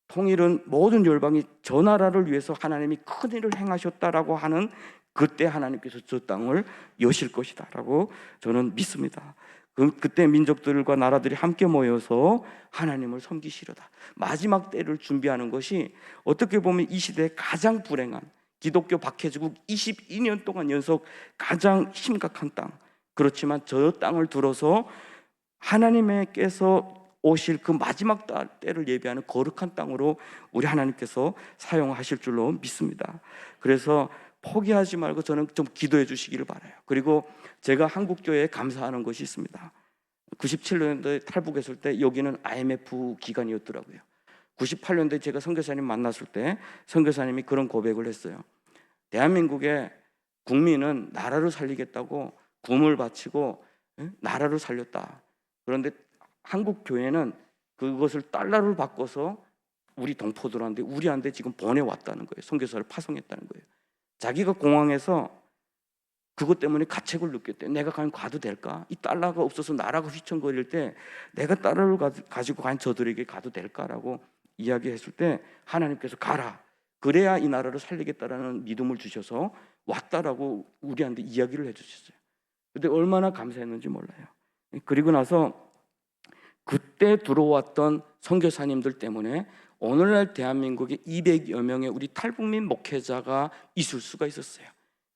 통일은 모든 열방이 저 나라를 위해서 하나님이 큰 일을 행하셨다라고 하는 그때 하나님께서 저 땅을 여실 것이다 라고 저는 믿습니다. 그때 민족들과 나라들이 함께 모여서 하나님을 섬기시려다. 마지막 때를 준비하는 것이 어떻게 보면 이 시대에 가장 불행한, 기독교 박해지국 22년 동안 연속 가장 심각한 땅, 그렇지만 저 땅을 들어서 하나님께서 오실 그 마지막 때를 예비하는 거룩한 땅으로 우리 하나님께서 사용하실 줄로 믿습니다. 그래서 포기하지 말고 저는 좀 기도해 주시기를 바라요. 그리고 제가 한국교회에 감사하는 것이 있습니다. 97년도에 탈북했을 때 여기는 IMF 기간이었더라고요. 98년도에 제가 선교사님 만났을 때 선교사님이 그런 고백을 했어요. 대한민국의 국민은 나라를 살리겠다고 금을 바치고 나라를 살렸다. 그런데 한국 교회는 그것을 달러를 바꿔서 우리 동포들한테, 우리한테 지금 보내왔다는 거예요. 선교사를 파송했다는 거예요. 자기가 공항에서 그것 때문에 가책을 느꼈대. 내가 과연 가도 될까? 이 달러가 없어서 나라가 휘청거릴 때 내가 달러를 가지고 과연 저들에게 가도 될까라고 이야기했을 때 하나님께서 가라. 그래야 이 나라를 살리겠다라는 믿음을 주셔서 왔다라고 우리한테 이야기를 해주셨어요. 근데 얼마나 감사했는지 몰라요. 그리고 나서 그때 들어왔던 선교사님들 때문에 오늘날 대한민국에 200여 명의 우리 탈북민 목회자가 있을 수가 있었어요.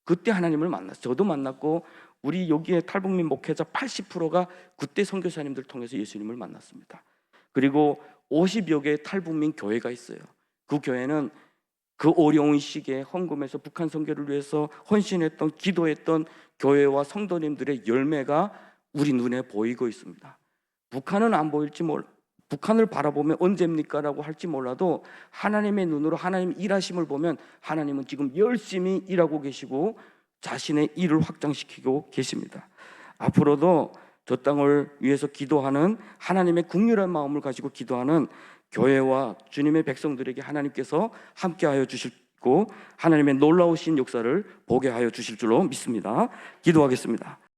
그때 하나님을 만났어요. 저도 만났고 우리 여기에 탈북민 목회자 80%가 그때 선교사님들 통해서 예수님을 만났습니다. 그리고 50여 개의 탈북민 교회가 있어요. 그 교회는 그 어려운 시기에 헌금해서 북한 선교를 위해서 헌신했던, 기도했던 교회와 성도님들의 열매가 우리 눈에 보이고 있습니다. 북한은 안 보일지 북한을 바라보면 언제입니까? 라고 할지 몰라도 하나님의 눈으로 하나님 일하심을 보면 하나님은 지금 열심히 일하고 계시고 자신의 일을 확장시키고 계십니다. 앞으로도 저 땅을 위해서 기도하는 하나님의 긍휼한 마음을 가지고 기도하는 교회와 주님의 백성들에게 하나님께서 함께하여 주시고 하나님의 놀라우신 역사를 보게 하여 주실 줄로 믿습니다. 기도하겠습니다.